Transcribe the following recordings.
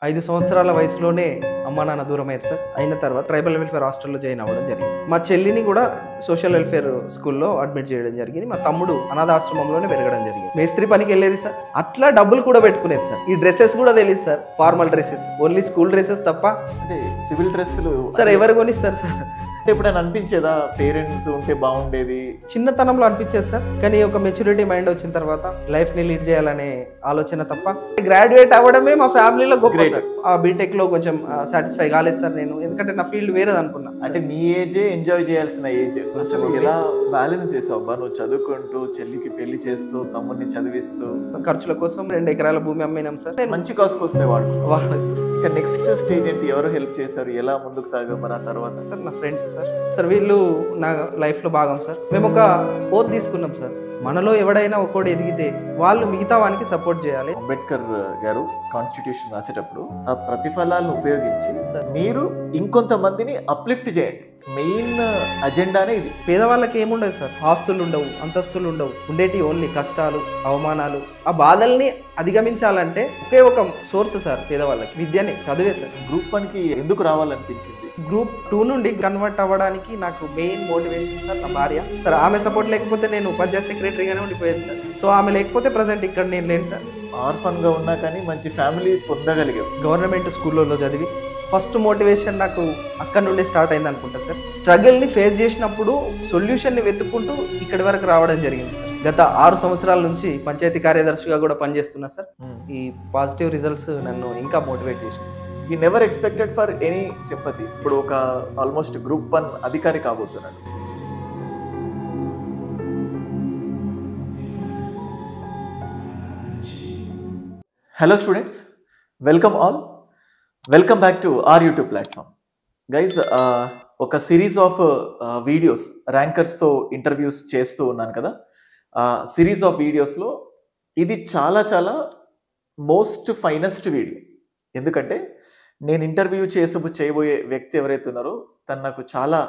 5 సంవత్సరాల వయసులోనే అమ్మా నాన్న దూరమయ్యారు సార్. అయిన తర్వాత ట్రైబల్ వెల్ఫేర్ హాస్టల్లో జాయిన్ అవ్వడం జరిగింది. మా చెల్లిని కూడా సోషల్ వెల్ఫేర్ స్కూల్లో అడ్మిట్ చేయడం జరిగింది. మా తమ్ముడు అనాథాశ్రమంలోనే పెరగడం జరిగింది. మేస్త్రి పనికి వెళ్ళేది సార్. అట్లా డబ్బులు కూడా పెట్టుకునేది సార్. ఈ డ్రెస్సెస్ కూడా తెలియదు sir, formal dresses, only school dresses తప్ప. అంటే సివిల్ డ్రెస్సులు సార్ ఎవరు కొనిస్తారు సార్? అంటే ఎప్పుడైనా అనిపించేదా పేరెంట్స్ ఉంటే బాగుండేది? చిన్నతనంలో అనిపించేది సార్, కానీ ఒక మెచ్యూరిటీ మైండ్ వచ్చిన తర్వాత లైఫ్ని లీడ్ చేయాలనే ఆలోచన తప్ప. గ్రాడ్యుయేట్ అవ్వడమే మా ఫ్యామిలీలో గొప్ప సార్. ఆ బీటెక్ లో కొంచెం సాటిస్ఫై కాలేదు సార్ నేను, ఎందుకంటే నా ఫీల్డ్ వేరేది అనుకున్నా. అంటే నీ ఏజే ఎంజాయ్ చేయాల్సిన ఏజ్. అసలు ఎలా బ్యాలెన్స్ చేసావు అబ్బా? నువ్వు చదువుకుంటూ, చెల్లికి పెళ్లి చేస్తూ, తమ్ముడిని చదివిస్తూ, ఖర్చుల కోసం 2 ఎకరాల భూమి అమ్మినాం సార్. నేను మంచి కాస్ కోసమే వాళ్ళకి ఇక నెక్స్ట్ స్టేజ్ ఏంటి? ఎవరు హెల్ప్ చేశారు? ఎలా ముందుకు సాగాం మరి ఆ తర్వాత? నా ఫ్రెండ్స్ సార్ వీళ్ళు నా లైఫ్లో భాగం సార్. మేము ఒక ఓత్ తీసుకున్నాం సార్, మనలో ఎవడైనా ఒకడు ఎదిగితే వాళ్ళు మిగతా వానికి సపోర్ట్ చేయాలి. అంబేద్కర్ గారు కాన్స్టిట్యూషన్ రాసేటప్పుడు ఆ ప్రతిఫలాలను ఉపయోగించి మీరు ఇంకొంతమందిని అప్లిఫ్ట్ చేయండి. మెయిన్ అజెండానే ఇది. పేదవాళ్ళకి ఏముండదు సార్, ఆస్తులు ఉండవు, అంతస్తులు ఉండవు, ఉండేటి ఓన్లీ కష్టాలు, అవమానాలు. ఆ బాధల్ని అధిగమించాలంటే ఒకే ఒక సోర్స్ సార్ పేదవాళ్ళకి, విద్యనే, చదివే సార్. గ్రూప్ 1కి ఎందుకు రావాలనిపించింది? గ్రూప్ 2 నుండి కన్వర్ట్ అవ్వడానికి నాకు మెయిన్ మోటివేషన్ సార్ నా భార్య సార్. ఆమె సపోర్ట్ లేకపోతే నేను పంచాయత్ సెక్రటరీగానే ఉండిపోయాను సార్. సో ఆమె లేకపోతే ప్రజెంట్ ఇక్కడ నేను లేను సార్. ఆర్ఫన్గా ఉన్నా కానీ మంచి ఫ్యామిలీ పొందగలిగాం. గవర్నమెంట్ స్కూల్లో చదివి ఫస్ట్ మోటివేషన్ నాకు అక్కడ నుండి స్టార్ట్ అయింది అనుకుంటా సార్. స్ట్రగుల్ని ఫేస్ చేసినప్పుడు సొల్యూషన్ని వెతుక్కుంటూ ఇక్కడి వరకు రావడం జరిగింది సార్. గత 6 సంవత్సరాల నుంచి పంచాయతీ కార్యదర్శిగా కూడా పనిచేస్తున్నా సార్. ఈ పాజిటివ్ రిజల్ట్స్ నన్ను ఇంకా మోటివేట్ చేసింది sir. He never expected for any sympathy. ఇప్పుడు ఒక ఆల్మోస్ట్ గ్రూప్ 1 అధికారి కాబోతున్నాడు. Hello students, welcome all. Welcome back to our YouTube platform. Guys, ఒక సిరీస్ ఆఫ్ వీడియోస్ ర్యాంకర్స్తో ఇంటర్వ్యూస్ చేస్తూ ఉన్నాను కదా. సిరీస్ ఆఫ్ వీడియోస్లో ఇది చాలా చాలా మోస్ట్ ఫైనెస్ట్ వీడియో. ఎందుకంటే నేను ఇంటర్వ్యూ చేయబోయే వ్యక్తి ఎవరైతే ఉన్నారో తను నాకు చాలా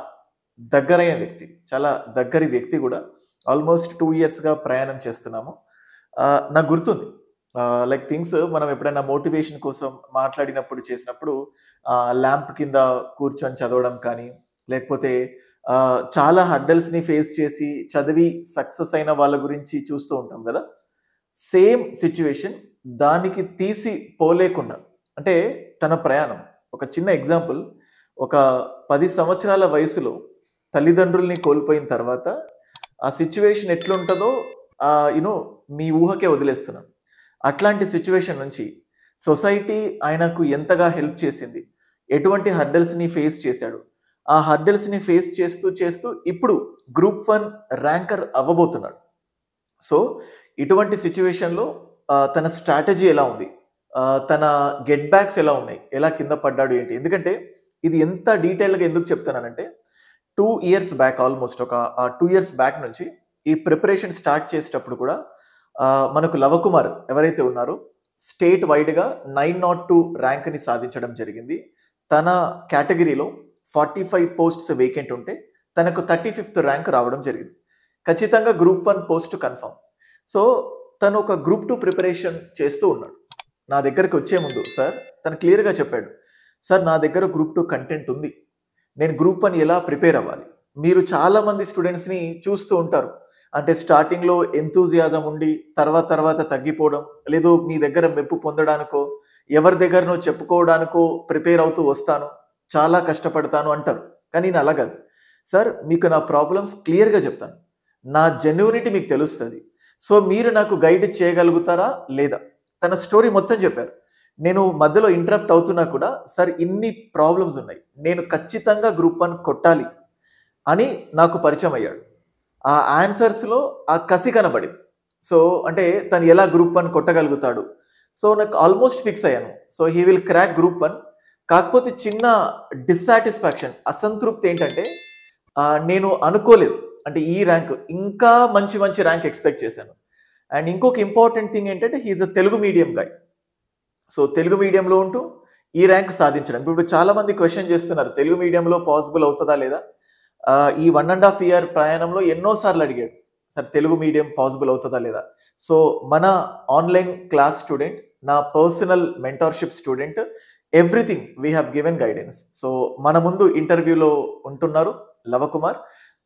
దగ్గరైన వ్యక్తి, చాలా దగ్గరి వ్యక్తి కూడా. ఆల్మోస్ట్ 2 yearsగా ప్రయాణం చేస్తున్నాము. నాకు గుర్తుంది, లైక్ థింగ్స్ మనం ఎప్పుడైనా మోటివేషన్ కోసం మాట్లాడినప్పుడు చేసినప్పుడు ల్యాంప్ కింద కూర్చొని చదవడం కానీ, లేకపోతే చాలా హర్డల్స్ని ఫేస్ చేసి చదివి సక్సెస్ అయిన వాళ్ళ గురించి చూస్తూ ఉంటాం కదా. సేమ్ సిచ్యువేషన్ దానికి తీసి పోలేకుండా, అంటే తన ప్రయాణం. ఒక చిన్న ఎగ్జాంపుల్, ఒక 10 సంవత్సరాల వయసులో తల్లిదండ్రుల్ని కోల్పోయిన తర్వాత ఆ సిచ్యువేషన్ ఎట్లుంటుందో మీ ఊహకే వదిలేస్తున్నాను. అట్లాంటి సిచ్యువేషన్ నుంచి సొసైటీ ఆయనకు ఎంతగా హెల్ప్ చేసింది, ఎటువంటి హర్డల్స్ని ఫేస్ చేశాడు, ఆ హర్డల్స్ని ఫేస్ చేస్తూ ఇప్పుడు గ్రూప్ 1 ర్యాంకర్ అవ్వబోతున్నాడు. సో ఇటువంటి సిచ్యువేషన్లో తన స్ట్రాటజీ ఎలా ఉంది, తన గెట్ బ్యాక్స్ ఎలా ఉన్నాయి, ఎలా కింద పడ్డాడు ఏంటి. ఎందుకంటే ఇది ఎంత డీటెయిల్గా ఎందుకు చెప్తానంటే 2 years బ్యాక్, ఆల్మోస్ట్ ఒక 2 years బ్యాక్ నుంచి ఈ ప్రిపరేషన్ స్టార్ట్ చేసేటప్పుడు కూడా మనకు లవకుమార్ ఎవరైతే ఉన్నారో స్టేట్ వైడ్గా 902 ర్యాంక్ని సాధించడం జరిగింది. తన కేటగిరీలో 45 పోస్ట్స్ వేకెంట్ ఉంటే తనకు 35th ర్యాంక్ రావడం జరిగింది. ఖచ్చితంగా గ్రూప్ 1 పోస్ట్ కన్ఫర్మ్. సో తను ఒక గ్రూప్ 2 ప్రిపరేషన్ చేస్తూ ఉన్నాడు. నా దగ్గరికి వచ్చే ముందు సార్ తను క్లియర్గా చెప్పాడు, సార్ నా దగ్గర గ్రూప్ 2 కంటెంట్ ఉంది, నేను గ్రూప్ 1 ఎలా ప్రిపేర్ అవ్వాలి. మీరు చాలామంది స్టూడెంట్స్ని చూస్తూ ఉంటారు, అంటే స్టార్టింగ్లో ఎంతూజియాజం ఉండి తర్వాత తగ్గిపోవడం, లేదు మీ దగ్గర మెప్పు పొందడానికో ఎవరి దగ్గరనో చెప్పుకోవడానికో ప్రిపేర్ అవుతూ వస్తాను, చాలా కష్టపడతాను అంటారు. కానీ నేను అలా కాదు సార్, మీకు నా ప్రాబ్లమ్స్ క్లియర్గా చెప్తాను, నా జెన్యూనిటీ మీకు తెలుస్తుంది. సో మీరు నాకు గైడ్ చేయగలుగుతారా లేదా. తన స్టోరీ మొత్తం చెప్పారు. నేను మధ్యలో ఇంటరప్ట్ అవుతున్నా కూడా, సార్ ఇన్ని ప్రాబ్లమ్స్ ఉన్నాయి, నేను ఖచ్చితంగా గ్రూప్ 1 కొట్టాలి అని నాకు పరిచయం అయ్యాడు. ఆ ఆన్సర్స్లో ఆ కసి కనబడింది. సో అంటే తను ఎలా గ్రూప్ 1 కొట్టగలుగుతాడు. సో నాకు ఆల్మోస్ట్ ఫిక్స్ అయ్యాను, so he will crack group 1. కాకపోతే చిన్న డిస్సాటిస్ఫాక్షన్, అసంతృప్తి ఏంటంటే నేను అనుకోలేదు, అంటే ఈ ర్యాంక్ ఇంకా మంచి ర్యాంక్ ఎక్స్పెక్ట్ చేశాను. అండ్ ఇంకొక ఇంపార్టెంట్ థింగ్ ఏంటంటే he is a Telugu medium guy. So Telugu మీడియంలో ఉంటూ ఈ ర్యాంక్ సాధించడం. ఇప్పుడు చాలామంది క్వశ్చన్ చేస్తున్నారు, తెలుగు మీడియంలో పాసిబుల్ అవుతుందా లేదా. ఈ 1.5 year ప్రయాణంలో ఎన్నోసార్లు అడిగాడు, సార్ తెలుగు మీడియం పాసిబుల్ అవుతుందా లేదా. సో మన ఆన్లైన్ క్లాస్ స్టూడెంట్ నా personal mentorship student. Everything we have given guidance. So మన ముందు ఇంటర్వ్యూలో ఉంటున్నారు లవకుమార్.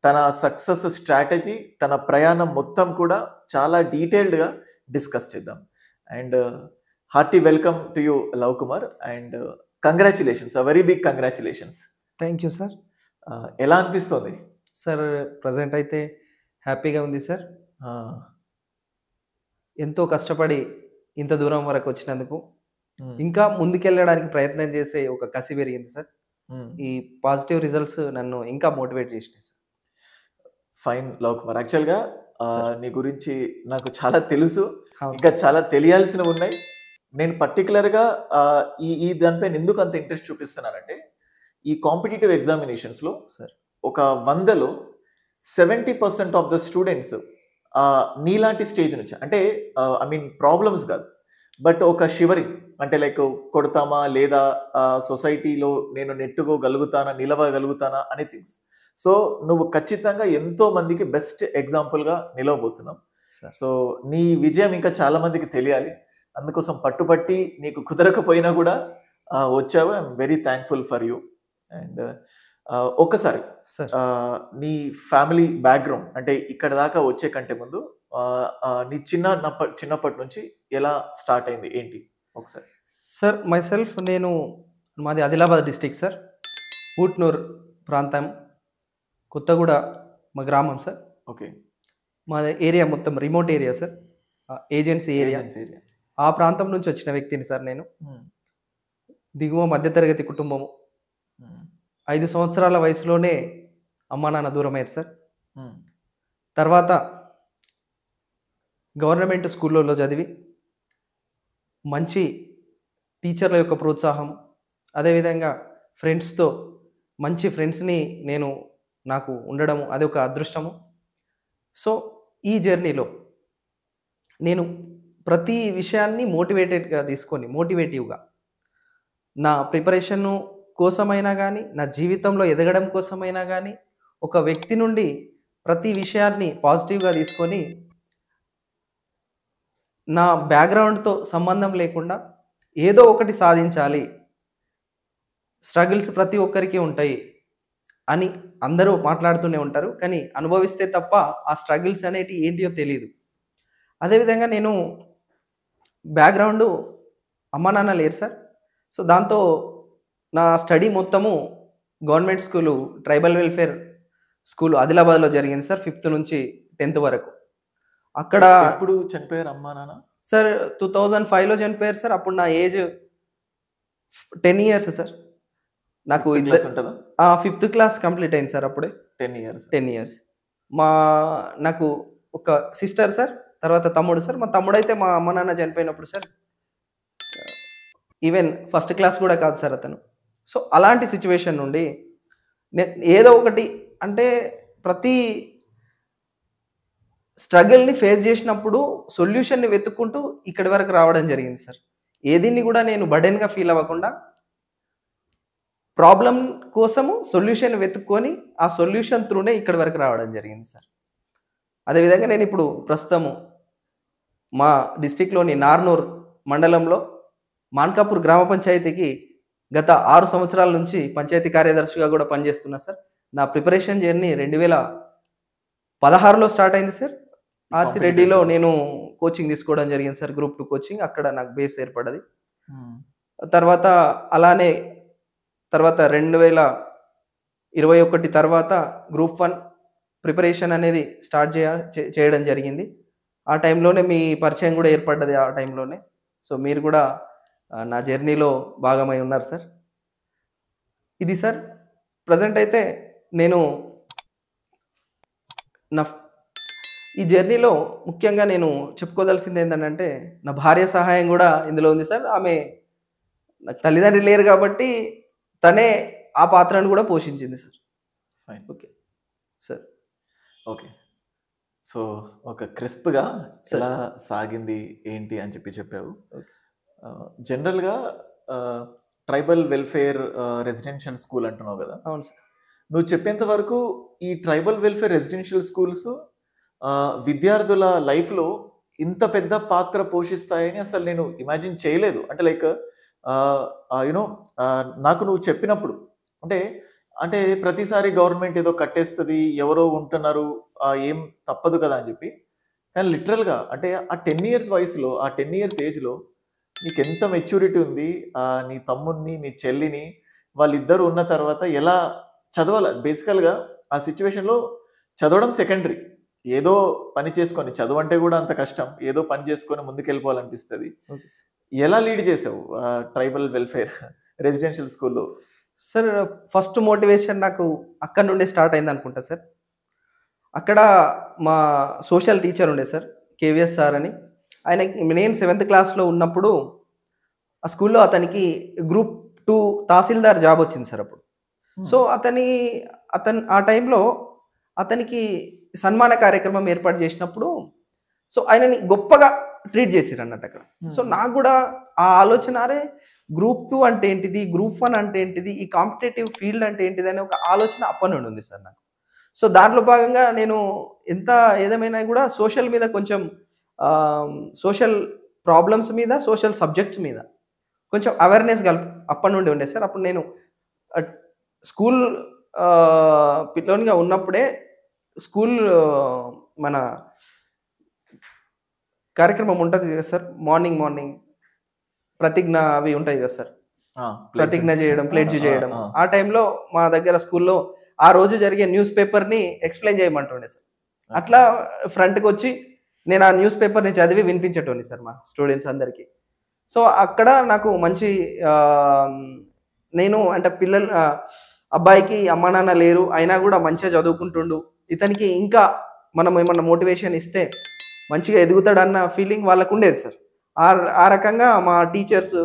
తన సక్సెస్ స్ట్రాటజీ, తన ప్రయాణం మొత్తం కూడా చాలా డీటెయిల్డ్గా డిస్కస్ చేద్దాం. And hearty welcome to you Lavakumar, and congratulations, very big congratulations. Thank you sir. ఎలా అనిపిస్తుంది సార్? ప్రజెంట్ అయితే హ్యాపీగా ఉంది సార్. ఎంతో కష్టపడి ఇంత దూరం వరకు వచ్చినందుకు ఇంకా ముందుకెళ్ళడానికి ప్రయత్నం చేసే ఒక కసి పెరిగింది సార్. ఈ పాజిటివ్ రిజల్ట్స్ నన్ను ఇంకా మోటివేట్ చేసినాయి సార్. ఫైన్ లవకుమార్, యాక్చువల్గా నీ గురించి నాకు చాలా తెలుసు, ఇంకా చాలా తెలియాల్సినవి ఉన్నాయి. నేను పర్టికులర్గా ఈ దానిపైన ఎందుకు అంత ఇంట్రెస్ట్ చూపిస్తున్నానంటే, ఈ కాంపిటేటివ్ ఎగ్జామినేషన్స్లో సార్ ఒక 100లో 70% ఆఫ్ ద స్టూడెంట్స్ నీలాంటి స్టేజ్ నుంచి, అంటే ఐ మీన్ ప్రాబ్లమ్స్ కాదు, బట్ ఒక షివరింగ్, అంటే లైక్ కొడతామా లేదా సొసైటీలో నేను నెట్టుకోగలుగుతానా, నిలవగలుగుతానా అనే థింగ్స్. సో నువ్వు ఖచ్చితంగా ఎంతో మందికి బెస్ట్ ఎగ్జాంపుల్గా నిలవబోతున్నావు. సో నీ విజయం ఇంకా చాలా మందికి తెలియాలి, అందుకోసం పట్టుబట్టి నీకు కుదరకపోయినా కూడా వచ్చావు. I'm very thankful for you. And ఒక్కసారి నీ ఫ్యామిలీ బ్యాక్గ్రౌండ్, అంటే ఇక్కడ దాకా వచ్చే కంటే ముందు నీ చిన్నప్పటి నుంచి ఎలా స్టార్ట్ అయింది ఏంటి ఒకసారి? సార్ మై సెల్ఫ్, మాది ఆదిలాబాద్ డిస్టిక్ సార్, ఊట్నూర్ ప్రాంతం, కొత్తగూడ మా గ్రామం సార్. ఓకే. మా ఏరియా మొత్తం remote area sir, agency area. ఆ ప్రాంతం నుంచి వచ్చిన వ్యక్తిని సార్ నేను. దిగువ మధ్యతరగతి కుటుంబము. 5 సంవత్సరాల వయసులోనే అమ్మా నాన్న దూరం అయ్యారు సార్. తర్వాత గవర్నమెంట్ స్కూళ్ళలో చదివి మంచి టీచర్ల యొక్క ప్రోత్సాహం, అదేవిధంగా ఫ్రెండ్స్తో మంచి ఫ్రెండ్స్ని నాకు ఉండడము అది ఒక అదృష్టము. సో ఈ జర్నీలో నేను ప్రతి విషయాన్ని మోటివేటివ్గా నా ప్రిపరేషన్ కోసమైనా కానీ, నా జీవితంలో ఎదగడం కోసమైనా కానీ, ఒక వ్యక్తి నుండి ప్రతి విషయాన్ని పాజిటివ్గా తీసుకొని నా బ్యాక్గ్రౌండ్తో సంబంధం లేకుండా ఏదో ఒకటి సాధించాలి, స్ట్రగుల్స్ ప్రతి ఒక్కరికి ఉంటాయి అని అందరూ మాట్లాడుతూనే ఉంటారు, కానీ అనుభవిస్తే తప్ప ఆ స్ట్రగుల్స్ అనేటి ఏంటియో తెలియదు. అదేవిధంగా నేను బ్యాక్గ్రౌండ్ అమ్మా నాన్న లేరు సార్. సో దాంతో నా స్టడీ మొత్తము government school, tribal welfare school ఆదిలాబాద్లో జరిగింది సార్, 5th నుంచి 10th వరకు. అక్కడ ఎప్పుడు చనిపోయారు అమ్మా నాన్న? సార్ 2005లో చనిపోయారు సార్. అప్పుడు నా ఏజ్ 10 years సార్. నాకు 5th క్లాస్ కంప్లీట్ అయింది సార్ అప్పుడే. 10 years. నాకు ఒక సిస్టర్ సార్, తర్వాత తమ్ముడు సార్. మా తమ్ముడైతే మా అమ్మ నాన్న చనిపోయినప్పుడు సార్ ఈవెన్ 1st క్లాస్ కూడా కాదు సార్ అతను. సో అలాంటి సిచ్యువేషన్ నుండి ఏదో ఒకటి, అంటే ప్రతి స్ట్రగుల్ని ఫేస్ చేసినప్పుడు సొల్యూషన్ని వెతుక్కుంటూ ఇక్కడి వరకు రావడం జరిగింది సార్. ఏదిని కూడా నేను బర్డెన్గా ఫీల్ అవ్వకుండా ప్రాబ్లం కోసము సొల్యూషన్ వెతుక్కొని ఆ సొల్యూషన్ త్రూనే ఇక్కడి వరకు రావడం జరిగింది సార్. అదేవిధంగా నేను ఇప్పుడు ప్రస్తుతము మా డిస్టిక్లోని నార్నూర్ మండలంలో మాన్కాపూర్ గ్రామ పంచాయతీకి గత 6 సంవత్సరాల నుంచి పంచాయతీ కార్యదర్శిగా కూడా పనిచేస్తున్నా సార్. నా ప్రిపరేషన్ జర్నీ 2016లో స్టార్ట్ అయింది సార్. ఆర్సి రెడ్డిలో నేను కోచింగ్ తీసుకోవడం జరిగింది సార్, Group 2 కోచింగ్. అక్కడ నాకు బేస్ ఏర్పడ్డది. తర్వాత 2021 తర్వాత Group 1 ప్రిపరేషన్ అనేది స్టార్ట్ చేయడం జరిగింది. ఆ టైంలోనే మీ పరిచయం కూడా ఏర్పడ్డది ఆ టైంలోనే. సో మీరు కూడా నా జర్నీలో భాగమై ఉన్నారు సార్. ఇది సార్ ప్రజెంట్ అయితే నేను ఈ జర్నీలో ముఖ్యంగా నేను చెప్పుకోదలసింది ఏంటంటే, నా భార్య సహాయం కూడా ఇందులో ఉంది సార్. ఆమె నాకు తల్లిదండ్రులు లేరు కాబట్టి తనే ఆ పాత్రను కూడా పోషించింది sir. Fine. Okay sir. Okay. So ఒక క్రిస్ప్గా ఎలా సాగింది ఏంటి అని చెప్పావు. జనరల్గా ట్రైబల్ వెల్ఫేర్ రెసిడెన్షియల్ స్కూల్ అంటున్నావు కదా? అవును సార్. నువ్వు చెప్పేంత వరకు ఈ ట్రైబల్ వెల్ఫేర్ రెసిడెన్షియల్ స్కూల్స్ విద్యార్థుల లైఫ్లో ఇంత పెద్ద పాత్ర పోషిస్తాయని అసలు నేను ఇమాజిన్ చేయలేదు. అంటే లైక్ యునో నాకు నువ్వు చెప్పినప్పుడు అంటే అంటే ప్రతిసారి గవర్నమెంట్ ఏదో కట్టేస్తది, ఎవరో ఉంటున్నారు, ఏం తప్పదు కదా అని చెప్పి. కానీ లిటరల్‌గా అంటే ఆ 10 ఇయర్స్ వయసులో, ఆ 10 ఇయర్స్ ఏజ్‌లో నీకెంత మెచ్యూరిటీ ఉంది. నీ తమ్ముడిని, నీ చెల్లిని వాళ్ళిద్దరూ ఉన్న తర్వాత ఎలా చదవాల బేసికల్‌గా ఆ సిట్యుయేషన్‌లో చదవడం సెకండరీ. ఏదో పని చేసుకొని చదువంటే కూడా అంత కష్టం. ఏదో పని చేసుకొని ముందుకెళ్ళిపోవాలనిపిస్తది. Okay sir. ఎలా లీడ్ చేసావు ట్రైబల్ వెల్ఫేర్ రెసిడెన్షియల్ స్కూల్‌లో? సార్ ఫస్ట్ మోటివేషన్ నాకు అక్కడి నుండే స్టార్ట్ అయింది అనుకుంటా సార్. అక్కడ మా సోషల్ టీచర్ ఉండే సార్, కేవీఎస్ సార్ అని. ఆయనకి నేను 7th క్లాస్‌లో ఉన్నప్పుడు ఆ స్కూల్‌లో అతనికి గ్రూప్ 2 తహసీల్దార్ జాబ్ వచ్చింది సార్ అప్పుడు. సో, అతను ఆ టైంలో అతనికి సన్మాన కార్యక్రమం ఏర్పాటు చేసినప్పుడు సో, ఆయనని గొప్పగా ట్రీట్ చేసిరన్నట్టు అక్కడ. సో, నాకు కూడా ఆ ఆలోచన అరే! గ్రూప్ 2 అంటే ఏంటిది? గ్రూప్ 1 అంటే ఏంటిది? ఈ కాంపిటేటివ్ ఫీల్డ్ అంటే ఏంటిది? అనే ఒక ఆలోచన అప్పటి నుండి ఉంది సార్ నాకు. సో, దాంట్లో భాగంగా నేను ఎంత ఏదేమైనా కూడా సోషల్ మీద కొంచెం సోషల్ ప్రాబ్లమ్స్ మీద, సోషల్ సబ్జెక్ట్స్ మీద కొంచెం అవేర్‌నెస్ అప్పటి నుండి ఉండే సార్. అప్పుడు నేను స్కూల్ పిల్లోనిగా ఉన్నప్పుడే స్కూల్ మన కార్యక్రమం ఉంటది కదా సార్. మార్నింగ్ ప్రతిజ్ఞ అవి ఉంటాయి కదా సార్. ప్రతిజ్ఞ చేయడం, ప్లెడ్జ్ చేయడం. ఆ టైంలో మా దగ్గర స్కూల్‌లో ఆ రోజు జరిగే న్యూస్ పేపర్‌ని ఎక్స్‌ప్లెయిన్ చేయమంటుండే సార్. అట్లా ఫ్రంట్‌కొచ్చి నేను ఆ న్యూస్ పేపర్‌ని చదివి వినిపించేటోడిని సార్ మా స్టూడెంట్స్ అందరికీ. సో, అక్కడ నాకు మంచి నేను అంటే అబ్బాయికి అమ్మా నాన్న లేరు. అయినా కూడా మంచిగా చదువుకుంటుండు. ఇతనికి ఇంకా మనం ఏమన్నా మోటివేషన్ ఇస్తే మంచిగా ఎదుగుతాడన్న ఫీలింగ్ వాళ్ళకుండేది సార్. ఆ రకంగా మా టీచర్స్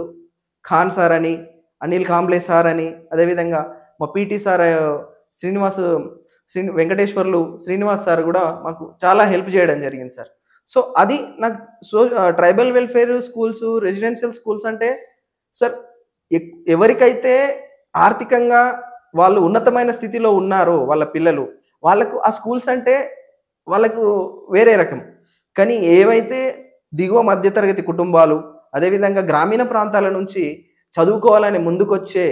ఖాన్ సార్ అని, అనిల్ కాంబ్లే సార్ అని, అదేవిధంగా మా PT sir Venkateswarlu Srinivas sir కూడా మాకు చాలా హెల్ప్ చేయడం జరిగింది సార్. సో, అది నాకు tribal welfare schools, residential schools అంటే సార్ ఎవరికైతే ఆర్థికంగా వాళ్ళు ఉన్నతమైన స్థితిలో ఉన్నారో వాళ్ళ పిల్లలు, వాళ్ళకు ఆ స్కూల్స్ అంటే వాళ్ళకు వేరే రకం. కానీ ఏవైతే దిగువ మధ్యతరగతి కుటుంబాలు, అదేవిధంగా గ్రామీణ ప్రాంతాల నుంచి చదువుకోవాలని ముందుకొచ్చే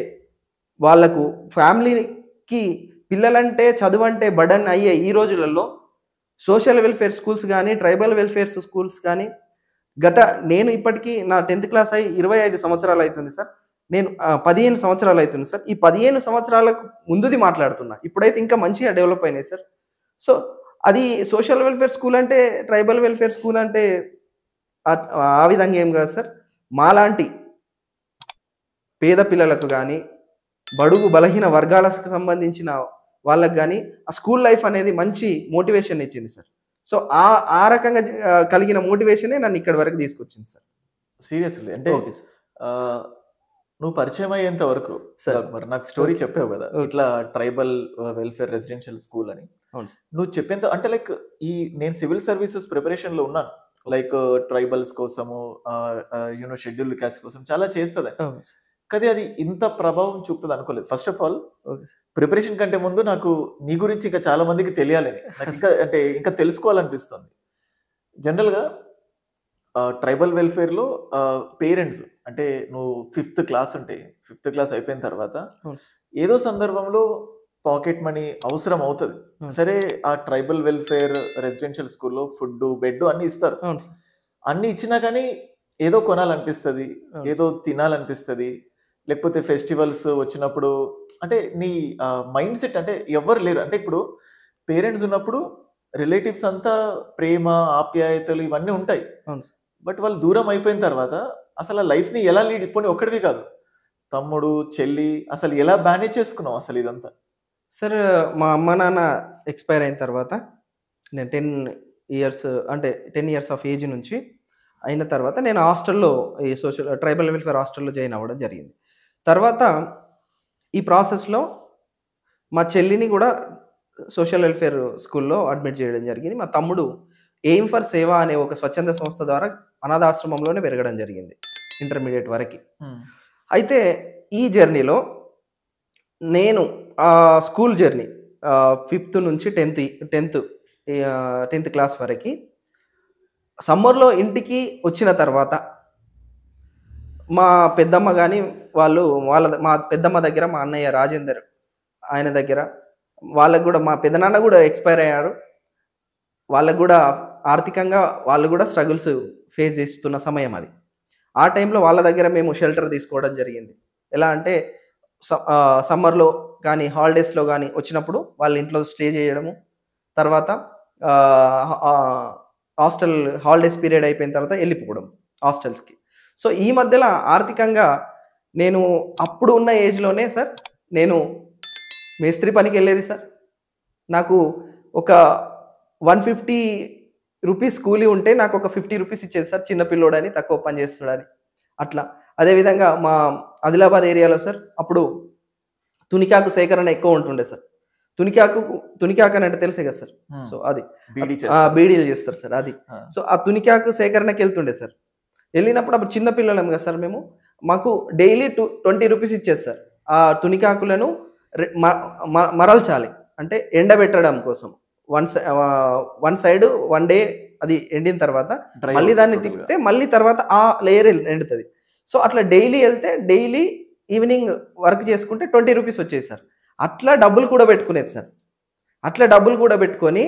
వాళ్ళకు ఫ్యామిలీకి పిల్లలంటే చదువంటే బర్డెన్ అయ్యే ఈ రోజులలో సోషల్ వెల్ఫేర్ స్కూల్స్ కానీ, ట్రైబల్ వెల్ఫేర్ స్కూల్స్ కానీ నేను ఇప్పటికీ నా 10th క్లాస్ అయ్యి 25 సంవత్సరాలు అవుతుంది సార్. నేను 15 సంవత్సరాలు అవుతుంది సార్. ఈ 15 సంవత్సరాలకు ముందుది మాట్లాడుతున్నా. ఇప్పుడైతే ఇంకా మంచిగా డెవలప్ అయినాయి సార్. సో, అది సోషల్ వెల్ఫేర్ స్కూల్ అంటే, ట్రైబల్ వెల్ఫేర్ స్కూల్ అంటే ఆ విధంగా ఏం కాదు సార్. మాలాంటి పేద పిల్లలకు కానీ, బడుగు బలహీన వర్గాలకు సంబంధించిన వాళ్ళకి కానీ ఆ స్కూల్ లైఫ్ అనేది మంచి మోటివేషన్ ఇచ్చింది సార్. సో, ఆ రకంగా కలిగిన మోటివేషనే నన్ను ఇక్కడి వరకు తీసుకొచ్చింది సార్. సీరియస్లీ అంటే ఓకే సార్. నువ్వు పరిచయం అయ్యేంత వరకు మరి నాకు స్టోరీ చెప్పావు కదా, ఇట్లా ట్రైబల్ వెల్ఫేర్ రెసిడెన్షియల్ స్కూల్ అని. అవును సార్. నువ్వు చెప్పేంత అంటే లైక్ నేను సివిల్ సర్వీసెస్ ప్రిపరేషన్ లో ఉన్నాను. లైక్ ట్రైబల్స్ కోసము, షెడ్యూల్డ్ క్యాస్ట్ కోసం చాలా చేస్తుంది. కానీ అది ఇంత ప్రభావం చూపుతుంది అనుకోలేదు. ఫస్ట్ ఆఫ్ ఆల్ ప్రిపరేషన్ కంటే ముందు నాకు నీ గురించి ఇంకా చాలా మందికి తెలియాలని, నాకు ఇంకా తెలుసుకోవాలనిపిస్తుంది. జనరల్గా ట్రైబల్ వెల్ఫేర్లో పేరెంట్స్ అంటే నువ్వు 5th క్లాస్ అంటే 5th క్లాస్ అయిపోయిన తర్వాత ఏదో సందర్భంలో పాకెట్ మనీ అవసరం అవుతుంది. సరే, ఆ ట్రైబల్ వెల్ఫేర్ రెసిడెన్షియల్ స్కూల్లో ఫుడ్, బెడ్ అన్ని ఇస్తారు. అన్ని ఇచ్చినా కానీ ఏదో కొనాలనిపిస్తుంది, ఏదో తినాలనిపిస్తుంది. లేకపోతే ఫెస్టివల్స్ వచ్చినప్పుడు అంటే నీ మైండ్ సెట్ అంటే ఎవరు లేరు. అంటే ఇప్పుడు పేరెంట్స్ ఉన్నప్పుడు రిలేటివ్స్ అంతా ప్రేమ, ఆప్యాయతలు ఇవన్నీ ఉంటాయి. బట్ వాళ్ళు దూరం అయిపోయిన తర్వాత అసలు ఆ లైఫ్ని ఎలా లీడ్, ఇప్పుడు ఒక్కడివి కాదు, తమ్ముడు, చెల్లి, అసలు ఎలా మేనేజ్ చేసుకున్నావు అసలు ఇదంతా? సార్, మా అమ్మ నాన్న ఎక్స్పైర్ అయిన తర్వాత నేను 10 ఇయర్స్ ఆఫ్ ఏజ్ నుంచి అయిన తర్వాత నేను హాస్టల్లో ఈ ట్రైబల్ వెల్ఫేర్ హాస్టల్లో జాయిన్ అవ్వడం జరిగింది. తర్వాత ఈ ప్రాసెస్లో మా చెల్లిని కూడా సోషల్ వెల్ఫేర్ స్కూల్లో అడ్మిట్ చేయడం జరిగింది. మా తమ్ముడు ఎయిమ్ ఫర్ సేవ అనే ఒక స్వచ్ఛంద సంస్థ ద్వారా అనాథాశ్రమంలోనే పెరగడం జరిగింది ఇంటర్మీడియట్ వరకు. అయితే ఈ జర్నీలో నేను స్కూల్ జర్నీ 5th నుంచి 10th క్లాస్ వరకు సమ్మర్లో ఇంటికి వచ్చిన తర్వాత మా పెద్దమ్మ కానీ మా పెద్దమ్మ దగ్గర మా అన్నయ్య రాజేందర్ ఆయన దగ్గర వాళ్ళకు కూడా మా పెదనాన్న కూడా ఎక్స్పైర్ అయ్యారు. వాళ్ళకు కూడా ఆర్థికంగా వాళ్ళు కూడా స్ట్రగుల్స్ ఫేస్ చేస్తున్న సమయం అది. ఆ టైంలో వాళ్ళ దగ్గర మేము షెల్టర్ తీసుకోవడం జరిగింది. ఎలా అంటే సమ్మర్లో కానీ హాలిడేస్లో కానీ వచ్చినప్పుడు వాళ్ళ ఇంట్లో స్టే చేయడము, తర్వాత హాస్టల్ హాలిడేస్ పీరియడ్ అయిపోయిన తర్వాత వెళ్ళిపోవడం హాస్టల్స్కి. సో ఈ మధ్యలో ఆర్థికంగా నేను అప్పుడు ఉన్న ఏజ్లోనే సార్ నేను మేస్త్రి పనికి వెళ్ళేది సార్. నాకు ఒక 150 రూపీస్ కూలీ ఉంటే నాకు ఒక 50 రూపీస్ ఇచ్చేది సార్, చిన్నపిల్లోడని తక్కువ పని చేస్తాడని అట్లా. అదేవిధంగా మా ఆదిలాబాద్ ఏరియాలో సార్ అప్పుడు తునికాకు సేకరణ ఎక్కువ ఉంటుండే సార్. తునికాకు అని అంటే తెలుసే కదా సార్. సో అది బీడీలు చేస్తారు సార్ అది. సో ఆ తునికాకు సేకరణకి వెళ్తుండే సార్. వెళ్ళినప్పుడు అప్పుడు చిన్న పిల్లలం కదా సార్ మేము, మాకు డైలీ 20 రూపీస్ ఇచ్చేది సార్. ఆ తునికాకులను మరల్చాలి అంటే ఎండబెట్టడం కోసం. వన్ సైడ్ 1 డే అది ఎండిన తర్వాత మళ్ళీ దాన్ని తిప్పితే మళ్ళీ తర్వాత ఆ లేయర్ ఎండుతుంది. సో అట్లా డైలీ వెళ్తే డైలీ ఈవినింగ్ వర్క్ చేసుకుంటే 20 రూపీస్ వచ్చేది సార్. అట్లా డబ్బులు కూడా పెట్టుకునేది సార్. అట్లా డబ్బులు కూడా పెట్టుకొని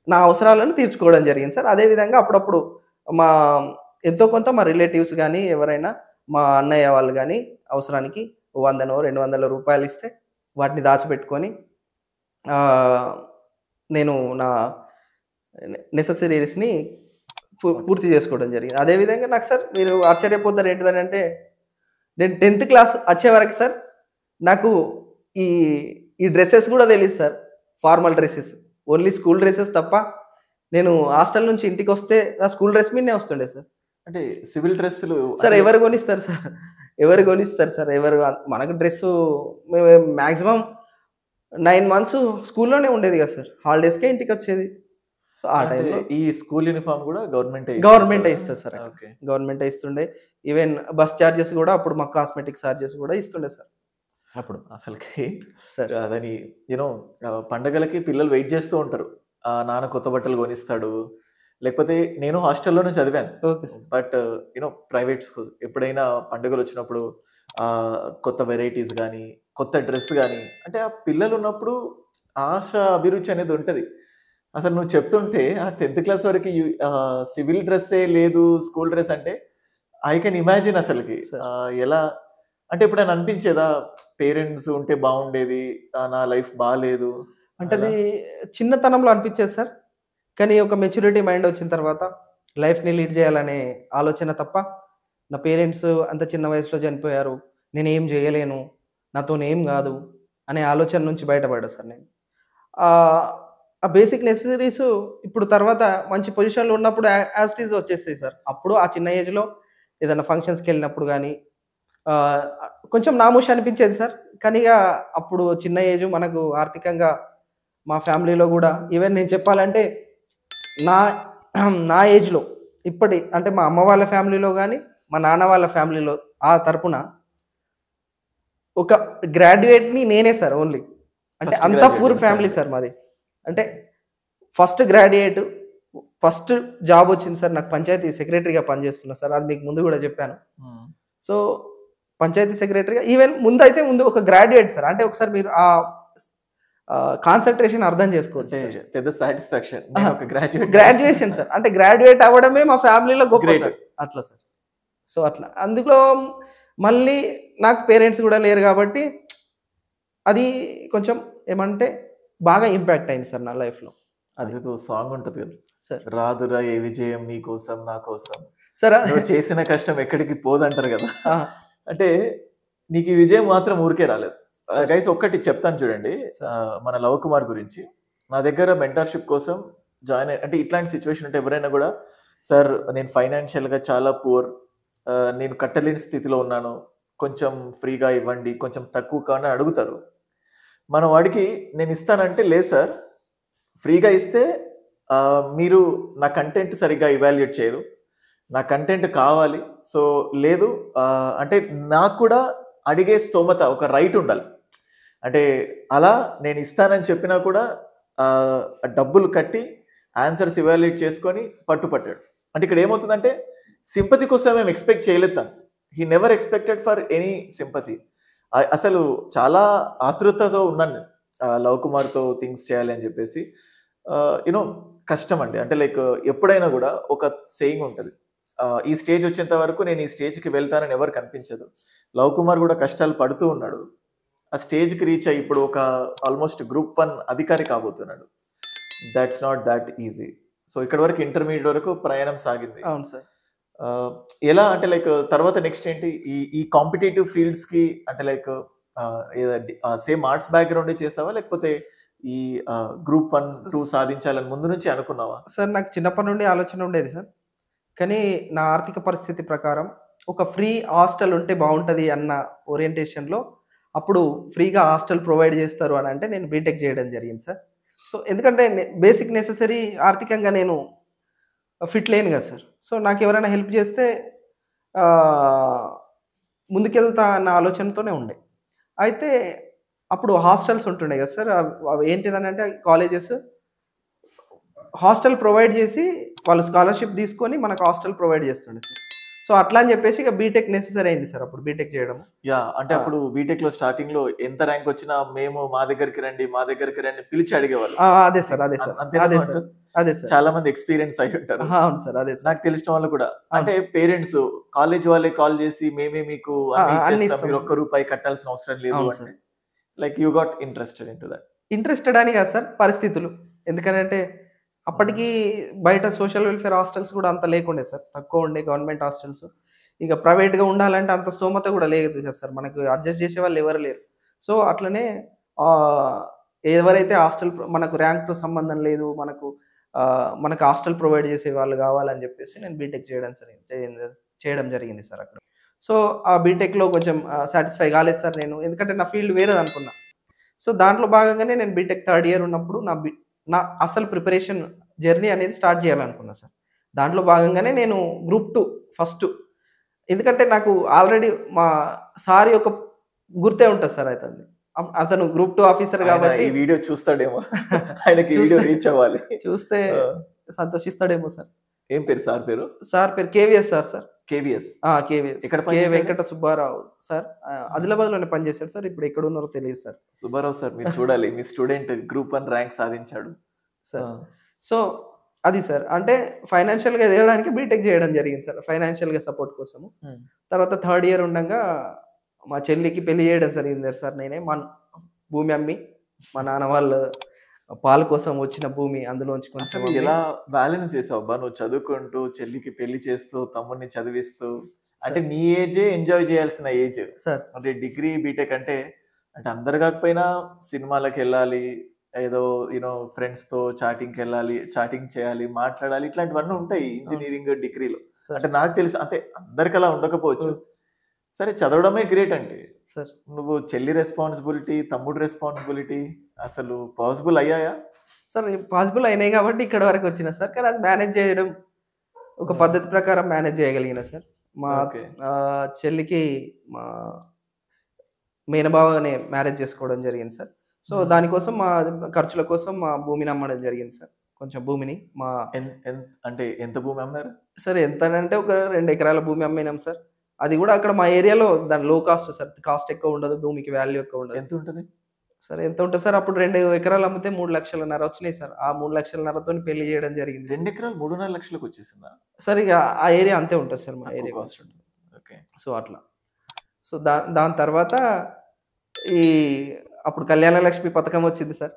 నా అవసరాలను తీర్చుకోవడం జరిగింది సార్. అదేవిధంగా అప్పుడప్పుడు ఎంతో కొంత మా రిలేటివ్స్ కానీ ఎవరైనా మా అన్నయ్య వాళ్ళు కానీ అవసరానికి 100-200 రూపాయలు ఇస్తే వాటిని దాచిపెట్టుకొని నేను నా నెససరీస్ని పూర్తి చేసుకోవడం జరిగింది. అదేవిధంగా నాకు సార్ మీరు ఆశ్చర్యపోతారు ఏంటిదని అంటే, నేను 10th క్లాస్ వచ్చే వరకు సార్ నాకు ఈ డ్రెస్సెస్ కూడా తెలియదు sir. Formal dresses only school dresses తప్ప. నేను హాస్టల్ నుంచి ఇంటికి వస్తే ఆ స్కూల్ డ్రెస్ మీదనే వస్తుండే సార్. అంటే సివిల్ డ్రెస్సులు సార్ ఎవరు కొనిస్తారు సార్? ఎవరు మనకు డ్రెస్సు మ్యాక్సిమం 9 months స్కూల్లోనే ఉండేది కదా సార్. హాలిడేస్కే ఇంటికి వచ్చేది. సో ఆ టైంలో ఈ స్కూల్ యూనిఫామ్ కూడా గవర్నమెంటే ఇస్తుంది సార్. గవర్నమెంటే ఇస్తుండే. ఈవెన్ బస్ ఛార్జెస్ కూడా అప్పుడు మాకు కాస్మెటిక్ ఛార్జెస్ కూడా ఇస్తుండే సార్. అప్పుడు అసలుకి సార్ అదని పండగలకి పిల్లలు వెయిట్ చేస్తూ ఉంటారు, నాన్న కొత్త బట్టలు కొనిస్తాడు. లేకపోతే నేను హాస్టల్లోనే చదివాను, బట్ ప్రైవేట్ స్కూల్. ఎప్పుడైనా పండుగలు వచ్చినప్పుడు కొత్త వెరైటీస్ కానీ కొత్త డ్రెస్ కానీ, అంటే ఆ పిల్లలు ఉన్నప్పుడు ఆశ అభిరుచి అనేది ఉంటుంది. అసలు నువ్వు చెప్తుంటే ఆ 10th క్లాస్ వరకు సివిల్ డ్రెస్సే లేదు, స్కూల్ డ్రెస్ అంటే ఐ కెన్ ఇమాజిన్ అసలుకి ఎలా. అంటే ఇప్పుడు అని అనిపించేదా పేరెంట్స్ ఉంటే బాగుండేది, నా లైఫ్ బాగాలేదు అంటే? అది చిన్నతనంలో అనిపించేది సార్, కానీ ఒక మెచ్యూరిటీ మైండ్ వచ్చిన తర్వాత లైఫ్ని లీడ్ చేయాలనే ఆలోచన తప్ప, నా పేరెంట్స్ అంత చిన్న వయసులో చనిపోయారు, నేనేం చేయలేను, నాతోనేం కాదు అనే ఆలోచన నుంచి బయటపడ్డా సార్ నేను. ఆ బేసిక్ నెసెసరీస్ ఇప్పుడు తర్వాత మంచి పొజిషన్లో ఉన్నప్పుడు యాజ్ ఇట్ ఈజ్ వచ్చేస్తాయి సార్. అప్పుడు ఆ చిన్న ఏజ్లో ఏదైనా ఫంక్షన్స్కి వెళ్ళినప్పుడు కానీ కొంచెం నామూషి అనిపించేది సార్. కానీ ఇక అప్పుడు చిన్న ఏజ్, మనకు ఆర్థికంగా మా ఫ్యామిలీలో కూడా ఈవెన్ నేను చెప్పాలంటే నా ఏజ్లో అంటే మా అమ్మ వాళ్ళ ఫ్యామిలీలో కానీ మా నాన్న వాళ్ళ ఫ్యామిలీలో ఆ తరపున ఒక గ్రాడ్యుయేట్ని నేనే సార్ ఓన్లీ. అంటే అంత పూర్ ఫ్యామిలీ సార్ మాది. అంటే ఫస్ట్ గ్రాడ్యుయేట్, ఫస్ట్ జాబ్ వచ్చింది సార్ నాకు. పంచాయతీ సెక్రటరీగా పనిచేస్తున్నా సార్, అది మీకు ముందు కూడా చెప్పాను. సో పంచాయతీ సెక్రటరీగా ఈవెన్ ముందు ఒక గ్రాడ్యుయేట్ సార్. అంటే ఒకసారి మీరు ఆ కాన్సన్ట్రేషన్ అర్థం చేసుకోవచ్చు. పెద్ద సాటిస్ఫాక్షన్ గ్రాడ్యుయేషన్ సార్. అంటే గ్రాడ్యుయేట్ అవ్వడమే మా ఫ్యామిలీలో గొప్ప సార్. అట్లా సార్. సో అట్లా అందులో మళ్ళీ నాకు పేరెంట్స్ కూడా లేరు కాబట్టి అది కొంచెం ఏమంటే బాగా ఇంపాక్ట్ అయింది సార్ నా లైఫ్లో. అది సాంగ్ ఉంటుంది కదా సార్, రాదురా ఏ విజయం నీ కోసం నా కోసం సార్, చేసిన కష్టం ఎక్కడికి పోదంటారు కదా. అంటే నీకు ఈ విజయం మాత్రం ఊరికే రాలేదు గైస్. ఒక్కటి చెప్తాను చూడండి, మన లవ్ కుమార్ గురించి. నా దగ్గర మెంటర్షిప్ కోసం జాయిన్ అంటే ఇట్లాంటి సిచ్యువేషన్ ఉంటే ఎవరైనా కూడా, సార్ నేను ఫైనాన్షియల్గా చాలా పూర్, నేను కట్టలేని స్థితిలో ఉన్నాను, కొంచెం ఫ్రీగా ఇవ్వండి, కొంచెం తక్కువ కానీ అడుగుతారు. మన వాడికి నేను ఇస్తానంటే, లేదు సార్ ఫ్రీగా ఇస్తే మీరు నా కంటెంట్ సరిగ్గా ఇవాల్యుయేట్ చేయరు, నా కంటెంట్ కావాలి. సో లేదు అంటే నాకు కూడా అడిగే స్తోమత, ఒక రైట్ ఉండాలి. అంటే అలా నేను ఇస్తానని చెప్పినా కూడా డబ్బులు కట్టి ఆన్సర్స్ ఇవాల్యుయేట్ చేసుకొని పట్టుపట్టాడు. అంటే ఇక్కడ ఏమవుతుందంటే సింపతి కోసం మేము ఎక్స్పెక్ట్ చేయలేదు తను. He never expected for any sympathy. అసలు చాలా ఆతృతతో ఉన్నాను లవ్ కుమార్తో థింగ్స్ చేయాలి అని చెప్పేసి. యూనో కష్టం అండి. అంటే లైక్ ఎప్పుడైనా కూడా ఒక సేయింగ్ ఉంటుంది, ఈ స్టేజ్ వచ్చేంత వరకు నేను ఈ స్టేజ్కి వెళ్తానని ఎవరు కనిపించదు. లవ్ కుమార్ కూడా కష్టాలు పడుతూ ఉన్నాడు. ఆ స్టేజ్కి రీచ్ అయ్యి ఇప్పుడు ఒక ఆల్మోస్ట్ గ్రూప్ 1 అధికారి కాబోతున్నాడు. That's not that easy. So ఇక్కడ వరకు ఇంటర్మీడియట్ వరకు ప్రయాణం సాగింది. అవును సార్. ఎలా అంటే లైక్ తర్వాత నెక్స్ట్ ఏంటి ఈ కాంపిటేటివ్ ఫీల్డ్స్ కి, అంటే లైక్ సేమ్ ఆర్ట్స్ బ్యాక్గ్రౌండ్ చేసావా, లేకపోతే ఈ గ్రూప్ 1, 2 సాధించాలని ముందు నుంచి అనుకున్నావా? సార్ నాకు చిన్నప్పటి నుండి ఆలోచన ఉండేది సార్, కానీ నా ఆర్థిక పరిస్థితి ప్రకారం ఒక ఫ్రీ హాస్టల్ ఉంటే బాగుంటుంది అన్న ఓరియంటేషన్లో అప్పుడు ఫ్రీగా హాస్టల్ ప్రొవైడ్ చేస్తారు అని అంటే నేను బీటెక్ చేయడం జరిగింది సార్. సో ఎందుకంటే బేసిక్ నెససరీ ఆర్థికంగా నేను ఫిట్ లేను కదా సార్. సో నాకు ఎవరైనా హెల్ప్ చేస్తే ముందుకెళ్తా అన్న ఆలోచనతోనే ఉండే. అయితే అప్పుడు హాస్టల్స్ ఉంటుండే కదా సార్, అవి ఏంటిదనంటే కాలేజెస్ హాస్టల్ ప్రొవైడ్ చేసి వాళ్ళు స్కాలర్షిప్ తీసుకొని మనకు హాస్టల్ ప్రొవైడ్ చేస్తుండే సార్. సో అట్లా అని చెప్పేసి ఇక బీటెక్ నెసెసరీ అయింది సార్ అప్పుడు బీటెక్ చేయడం. అంటే అప్పుడు బీటెక్ లో స్టార్టింగ్ లో ఎంత ర్యాంక్ వచ్చినా మేము మా దగ్గరికి రండి పిలిచి అడిగేవాళ్ళు. అదే సార్. అదే సార్ చాలా మంది ఎక్స్పీరియన్స్ అయి ఉంటారు. అవును సార్. అదే సార్. నాకు తెలిసిన వాళ్ళు కూడా, అంటే పేరెంట్స్ కాలేజ్ వాళ్ళే కాల్ చేసి మేమే మీకు మీరు ఒక్క రూపాయి కట్టాల్సిన అవసరం లేదు అంటే like you got interested in to that. Interested అని కాదు సార్, పరిస్థితులు. ఎందుకంటే అప్పటికి బయట సోషల్ వెల్ఫేర్ హాస్టల్స్ కూడా అంత లేకుండే సార్, తక్కువ ఉండే గవర్నమెంట్ హాస్టల్స్. ఇక ప్రైవేట్గా ఉండాలంటే అంత స్తోమత కూడా లేదు కదా సార్, మనకు అడ్జస్ట్ చేసే వాళ్ళు ఎవరు లేరు. సో అట్లనే ఎవరైతే హాస్టల్ మనకు ర్యాంక్తో సంబంధం లేదు, మనకు హాస్టల్ ప్రొవైడ్ చేసే వాళ్ళు కావాలని చెప్పేసి నేను బీటెక్ చేయడం జరిగింది సార్ అక్కడ. సో ఆ బీటెక్లో కొంచెం సాటిస్ఫై కాలేదు సార్ నేను, ఎందుకంటే నా ఫీల్డ్ వేరేది అనుకున్నా. సో దాంట్లో భాగంగానే నేను బీటెక్ 3rd ఇయర్ ఉన్నప్పుడు నా అసలు ప్రిపరేషన్ జర్నీ అనేది స్టార్ట్ చేయాలనుకున్నా సార్. దాంట్లో భాగంగానే నేను గ్రూప్ 2 ఫస్ట్, ఎందుకంటే నాకు ఆల్రెడీ మా సార్ యొక్క గుర్తే ఉంటుంది సార్. అతను గ్రూప్ 2 ఆఫీసర్ కాబట్టి ఈ వీడియో చూస్తాడేమో, ఆయనకి వీడియో రీచ్ అవ్వాలి, చూస్తే సంతోషిస్తాడేమో సార్. ఏం పేరు సార్ పేరు? సార్ పేరు కేవీఎస్ సార్. కేవీఎస్ ఇక్కడ కే వెంకట సుబ్బారావు సార్, ఆదిలాబాద్ లోనే పనిచేశాడు సార్. ఇప్పుడు ఎక్కడ ఉన్నారో తెలియదు సార్. సుబ్బారావు సార్ మీరు చూడాలి, మీ స్టూడెంట్ గ్రూప్ 1 ర్యాంక్ సాధించాడు సార్. సో అది సార్, అంటే ఫైనాన్షియల్గా ఎదగడానికి బీటెక్ చేయడం జరిగింది సార్, ఫైనాన్షియల్గా సపోర్ట్ కోసము. తర్వాత 3rd ఇయర్ ఉండగా మా చెల్లికి పెళ్లి చేయడం జరిగింది సార్. నేనే మా భూమి అమ్మి, మా నాన్న వాళ్ళ పాల కోసం వచ్చిన భూమి అందులోంచి కొంచెం. ఎలా బ్యాలెన్స్ చేసావు అబ్బా నువ్వు చదువుకుంటూ, చెల్లికి పెళ్లి చేస్తూ, తమ్ముడిని చదివిస్తూ? అంటే నీ ఏజే ఎంజాయ్ చేయాల్సిన ఏజ్ సార్. అంటే డిగ్రీ బీటెక్ అంటే అందరు కాకపోయినా సినిమాలకు వెళ్ళాలి, ఏదో యూనో ఫ్రెండ్స్ తో చాటింగ్ చేయాలి, మాట్లాడాలి, ఇట్లాంటివన్నీ ఉంటాయి ఇంజనీరింగ్ డిగ్రీలో. అంటే నాకు తెలిసి అంటే అందరికి అలా ఉండకపోవచ్చు. సరే చదవడమే గ్రేట్ అంటే సార్, నువ్వు చెల్లి రెస్పాన్సిబిలిటీ, తమ్ముడు రెస్పాన్సిబిలిటీ అసలు పాసిబుల్ అయ్యాయా? సార్ పాసిబుల్ అయినాయి కాబట్టి ఇక్కడ వరకు వచ్చిన సార్, కానీ అది మేనేజ్ చేయడం ఒక పద్ధతి ప్రకారం మేనేజ్ చేయగలిగిన సార్. మా చెల్లికి మా మేనబావనే మ్యారేజ్ చేసుకోవడం జరిగింది సార్. సో దానికోసం మా ఖర్చుల కోసం మా భూమిని అమ్మడం జరిగింది సార్. కొంచెం భూమిని అంటే ఎంత భూమి అమ్మారు సార్? ఎంత అంటే ఒక 2 ఎకరాల భూమి అమ్మినాం సార్. అది కూడా అక్కడ మా ఏరియాలో దాని లో కాస్ట్ సార్, కాస్ట్ ఎక్కువ ఉండదు, భూమికి వాల్యూ ఎక్కువ ఉండదు. ఎంత ఉంటుంది సార్? ఎంత ఉంటుంది సార్? అప్పుడు 2 ఎకరాలు అమ్మితే 3,00,000 వచ్చినాయి సార్. ఆ 3,00,000తో పెళ్లి చేయడం జరిగింది. 2 ఎకరాలు 3.5 లక్షలకు వచ్చేసిందా సార్? ఇక ఆ ఏరియా అంతే ఉంటుంది సార్, మా ఏరియా కాస్ట్ ఉంటుంది. ఓకే. సో అట్లా. సో దాని తర్వాత అప్పుడు కళ్యాణ లక్ష్మి పథకం వచ్చింది సార్.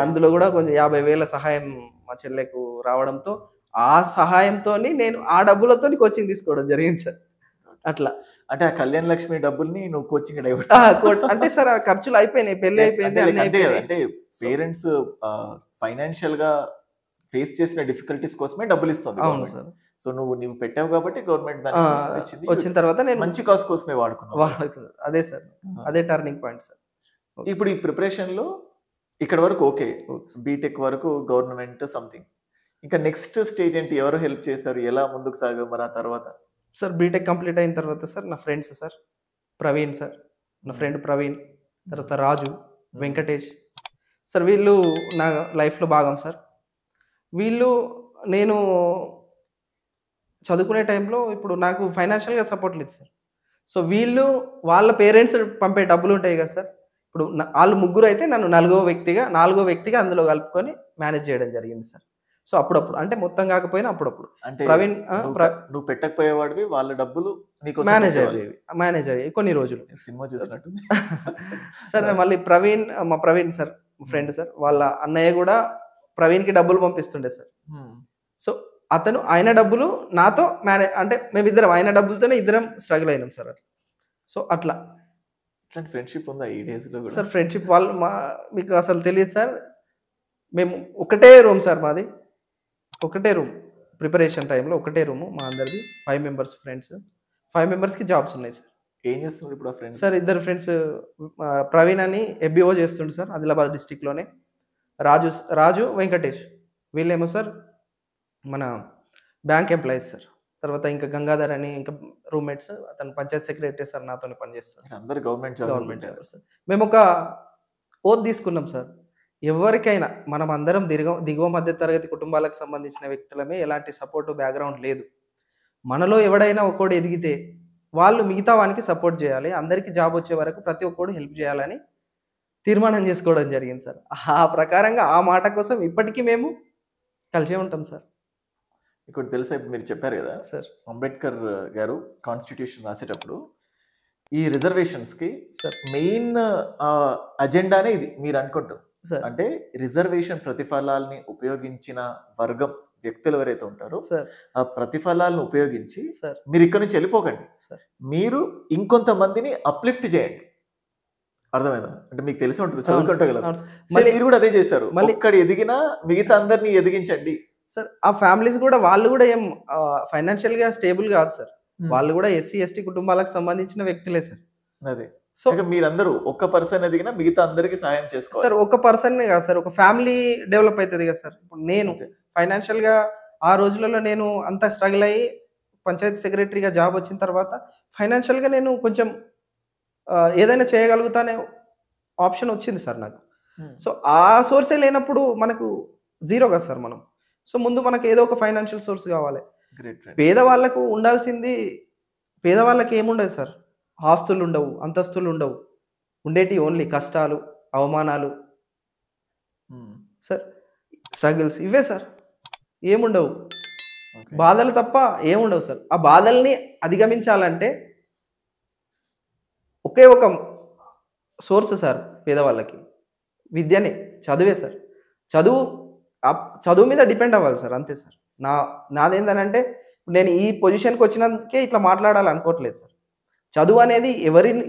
అందులో కూడా కొంచెం 50,000 సహాయం మా చెల్లెకు రావడంతో ఆ సహాయంతో నేను ఆ డబ్బులతో కోచింగ్ తీసుకోవడం జరిగింది సార్. అట్లా అంటే ఆ కళ్యాణ లక్ష్మి డబ్బుల్ని నువ్వు కోచింగ్ అంటే సార్ ఆ ఖర్చులు అయిపోయినాయి, పెళ్లి అయిపోయింది. అంటే పేరెంట్స్ ఫైనాన్షియల్ గా ఫేస్ చేసిన డిఫికల్టీస్ కోసమే డబ్బులు ఇస్తుంది. అవును సార్. సో నువ్వు పెట్టావు కాబట్టి గవర్నమెంట్ వచ్చిన తర్వాత నేను మంచి కాజ్ కోసమే వాడుకున్నావు. అదే సార్, అదే టర్నింగ్ పాయింట్ సార్. ఇప్పుడు ఈ ప్రిపరేషన్ లో ఇక్కడ వరకు ఓకే, బీటెక్ వరకు గవర్నమెంట్ సంథింగ్. ఇంకా నెక్స్ట్ స్టేజ్ ఏంటి? ఎవరు హెల్ప్ చేశారు? ఎలా ముందుకు సాగావు మరి ఆ తర్వాత? సార్ బీటెక్ కంప్లీట్ అయిన తర్వాత సార్ నా ఫ్రెండ్స్ సార్, ప్రవీణ్ సార్, నా ఫ్రెండ్ ప్రవీణ్, తర్వాత రాజు, వెంకటేష్ సార్, వీళ్ళు నా లైఫ్లో భాగం సార్. వీళ్ళు నేను చదువుకునే టైంలో ఇప్పుడు నాకు ఫైనాన్షియల్‌గా సపోర్ట్ లేదు సార్. సో, వీళ్ళు వాళ్ళ పేరెంట్స్ పంపే డబ్బులుంటాయి కదా సార్! ఇప్పుడు ఆళ్ళు ముగ్గురైతే నన్ను నాలుగో వ్యక్తిగా అందులో కలుపుకొని మేనేజ్ చేయడం జరిగింది సార్. సో, అప్పుడప్పుడు అంటే మొత్తం కాకపోయినా అప్పుడప్పుడు. అంటే ప్రవీణ్ నువ్వు పెట్టకపోయేవాడివి, వాళ్ళ డబ్బులు నీకోసం మేనేజ్ పెట్టేవాళ్ళు. అయ్యేవి. మేనేజ్ అయ్యాయి కొన్ని రోజులు. సినిమా చూసినట్టుంది. సార్ మళ్ళీ మా ప్రవీణ్ సార్ ఫ్రెండ్ సార్. వాళ్ళ అన్నయ్య గూడా ప్రవీణ్‌కి డబ్బులు పంపిస్తుండే సార్. హ్మ్. సో, ఆయన డబ్బులు నాతో అంటే మేమిద్దరం ఆయన డబ్బులతోనే ఇద్దరం స్ట్రగుల్ అయినాం సార్ అట్లా. సో, అట్లా. ఇట్లాంటి ఫ్రెండ్‌షిప్ ఉందా ఈ డేస్‌లో గూడా? సార్ ఫ్రెండ్‌షిప్ వాళ్ళు మీకు అసలు తెలీదు సార్. మేము ఒకటే రూమ్ సార్ మాది. ఒకటే రూమ్. ప్రిపరేషన్ టైమ్‌లో ఒకటే రూము మా అందరిది. 5 మెంబర్స్ ఫ్రెండ్స్. 5 మెంబర్స్‌కి జాబ్స్ ఉన్నాయి సార్. ఏం చేస్తున్నాడు ఇప్పుడు ఆ ఫ్రెండ్? సార్ ఇద్దరు ఫ్రెండ్స్ ప్రవీణ్ అని ఎఫ్‌బీఓ చేస్తుండు సార్ ఆదిలాబాద్ డిస్ట్రిక్ట్‌లోనే. రాజు, వెంకటేష్ వీళ్ళేమో సార్ మన బ్యాంక్ ఎంప్లాయీస్ సార్. తర్వాత ఇంకా గంగాధర్ అని ఇంకా రూమ్‌మేట్స్ అతను పంచాయత్ సెక్రటరీ సార్ నాతోనే పనిచేస్తారు. అందరూ government job government employees sir. మేమొక ఓత్ తీసుకున్నాం సార్. ఎవరికైనా మనం అందరం దిగువ మధ్య తరగతి కుటుంబాలకు సంబంధించిన వ్యక్తులమే ఎలాంటి సపోర్ట్ బ్యాక్‌గ్రౌండ్ లేదు. మనలో ఎవడైనా ఒక్కోడు ఎదిగితే వాళ్ళు మిగతా వానికి సపోర్ట్ చేయాలి. అందరికీ జాబ్ వచ్చే వరకు ప్రతి ఒక్కడు హెల్ప్ చేయాలని తీర్మానం చేసుకోవడం జరిగింది సార్. ఆ ప్రకారంగా ఆ మాట కోసం ఇప్పటికీ మేము కలిసే ఉంటాం సార్. ఇంకోటి తెలుసా, ఇప్పుడు మీరు చెప్పారు కదా సార్. అంబేద్కర్ గారు కాన్స్టిట్యూషన్ రాసేటప్పుడు ఈ రిజర్వేషన్స్‌కి సార్. మెయిన్ అజెండానే ఇది మీరు అనుకుంటారు. సార్. అంటే రిజర్వేషన్ ప్రతిఫలాల్ని ఉపయోగించిన వర్గం వ్యక్తులు ఎవరైతే ఉంటారో సార్. ఆ ప్రతిఫలాలను ఉపయోగించి సార్. మీరు ఇక్కడ నుంచి వెళ్ళిపోకండి. సార్. మీరు ఇంకొంతమందిని అప్లిఫ్ట్ చేయండి. అర్థమైందా? అంటే మీకు తెలిసి ఉంటుంది, చదువుకుంటే కదా. అవును సార్. మళ్ళీ మీరు కూడా అదే చేశారు. మళ్ళీ ఇక్కడ ఎదిగినా మిగతా అందరినీ ఎదిగించండి. సార్ ఆ ఫ్యామిలీస్ కూడా వాళ్ళు కూడా ఏం ఫైనాన్షియల్‌గా స్టేబుల్ కాదు సార్. వాళ్ళు కూడా ఎస్సీ, ఎస్టీ కుటుంబాలకు సంబంధించిన వ్యక్తులే సార్. అదే. సో ఇక మీరందరూ ఒక్క పర్సన్ ఎదిగినా మిగతా అందరికి సహాయం చేసుకోవాలి. సార్ ఒక పర్సన్‌నే కాదు సార్. ఒక ఫ్యామిలీ డెవలప్ అయితది కదా సార్. ఇప్పుడు నేను అంతే. ఫైనాన్షియల్‌గా ఆ రోజులలో నేను అంత స్ట్రగుల్ అయ్యి పంచాయతీ సెక్రటరీగా జాబ్ వచ్చిన తర్వాత ఫైనాన్షియల్‌గా నేను కొంచెం ఏదైనా చేయగలుగుతానే ఆప్షన్ వచ్చింది సార్ నాకు. సో ఆ సోర్సే లేనప్పుడు మనకు జీరో కదా సార్ మనం. సో ముందు మనకు ఏదో ఒక ఫైనాన్షియల్ సోర్స్ కావాలి. Great friend. పేదవాళ్ళకు ఉండాల్సింది పేదవాళ్ళకి ఏముండదు సార్. ఆస్తులు ఉండవు, అంతస్తులు ఉండవు. ఉండేటివి ఓన్లీ కష్టాలు, అవమానాలు సార్, స్ట్రగుల్స్ ఇవే సార్. ఏముండవు. బాధలు తప్ప ఏముండవు సార్. ఆ బాధల్ని అధిగమించాలంటే ఒకే ఒక సోర్స్ సార్ పేదవాళ్ళకి. విద్యనే, చదువే సార్. చదువు మీద డిపెండ్ అవ్వాలి సార్, అంతే సార్. నాదేందనంటే నేను ఈ పొజిషన్‌కి వచ్చినందుకే ఇట్లా మాట్లాడాలనుకోవట్లేదు సార్. చదువు అనేది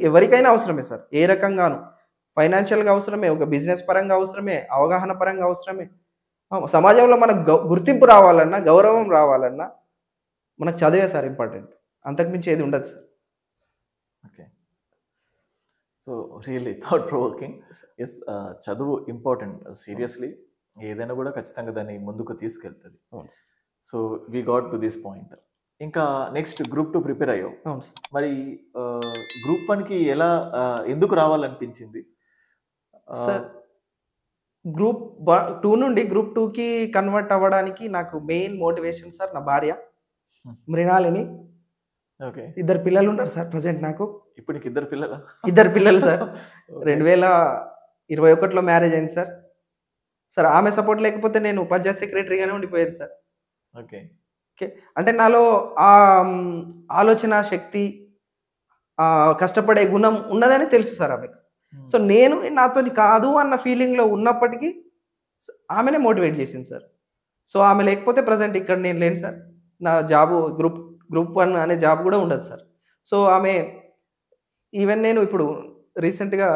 ఎవరికైనా అవసరమే సార్. ఏ రకంగాను. ఫైనాన్షియల్‌గా అవసరమే, ఒక బిజినెస్ పరంగా అవసరమే, అవగాహన పరంగా అవసరమే. సమాజంలో మనకు గుర్తింపు రావాలన్నా, గౌరవం రావాలన్నా మనకు చదివే సార్ ఇంపార్టెంట్. అంతకు మించి ఏది ఉండదు sir. Okay. So really thought provoking. Yes, చదువు ఇంపార్టెంట్. సీరియస్లీ ఏదైనా కూడా ఖచ్చితంగా దాన్ని ముందుకు తీసుకెళ్తుంది. అవును sir. So we got to this point. ఇంకా నెక్స్ట్ గ్రూప్ 2 ప్రిపేర్ అయ్యావు. అవును సార్. మరి గ్రూప్ 1కి ఎలా ఎందుకు రావాలనిపించింది? సార్ గ్రూప్ 2 నుండి గ్రూప్ 2కి కన్వర్ట్ అవ్వడానికి నాకు మెయిన్ మోటివేషన్ సార్ నా భార్య మృణాలిని. ఓకే. 2 పిల్లలు ఉన్నారు సార్ ప్రజెంట్ నాకు. ఇప్పుడు నీకు 2 పిల్లలా? 2 పిల్లలు సార్. 2021లో మ్యారేజ్ అయింది సార్. సార్ ఆమె సపోర్ట్ లేకపోతే నేను పంచాయత్ సెక్రటరీగానే ఉండిపోయేది సార్. ఓకే. ఓకే. అంటే నాలో ఆలోచన శక్తి, కష్టపడే గుణం ఉన్నదని తెలుసు సార్ ఆమెకు. సో నేను నాతోని కాదు అన్న ఫీలింగ్‌లో ఉన్నప్పటికీ ఆమెనే మోటివేట్ చేసింది సార్. సో ఆమె లేకపోతే ప్రజెంట్ ఇక్కడ నేను లేను సార్. నా జాబు గ్రూప్ 1 అనే జాబ్ కూడా ఉండదు సార్. సో ఆమె ఈవెన్ నేను ఇప్పుడు రీసెంట్‌గా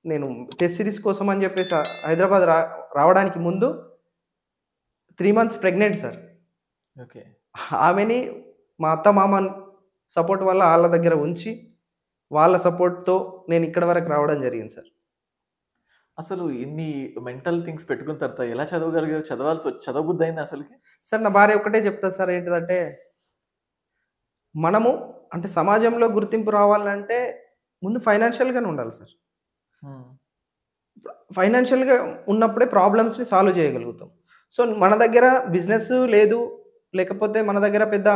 నేను టెస్ట్ సిరీస్ కోసం అని చెప్పేసి హైదరాబాద్ రావడానికి ముందు 3 మంత్స్ ప్రెగ్నెంట్ సార్. ఓకే. ఆమెని మా అత్త మామ సపోర్ట్ వల్ల వాళ్ళ దగ్గర ఉంచి వాళ్ళ సపోర్ట్‌తో నేను ఇక్కడ వరకు రావడం జరిగింది సార్. అసలు ఇన్ని మెంటల్ థింగ్స్ పెట్టుకున్న తర్వాత ఎలా చదవగలిగావు? చదవబుద్ధి అయింది అసలుకి? సార్ నా భార్య ఒకటే చెప్తా సార్, ఏంటిదంటే మనము అంటే సమాజంలో గుర్తింపు రావాలంటే ముందు ఫైనాన్షియల్‌గానే ఉండాలి సార్. ఫైనాన్షియల్‌గా ఉన్నప్పుడే ప్రాబ్లమ్స్‌ని సాల్వ్ చేయగలుగుతాం. సో మన దగ్గర బిజినెస్ లేదు, లేకపోతే మన దగ్గర పెద్ద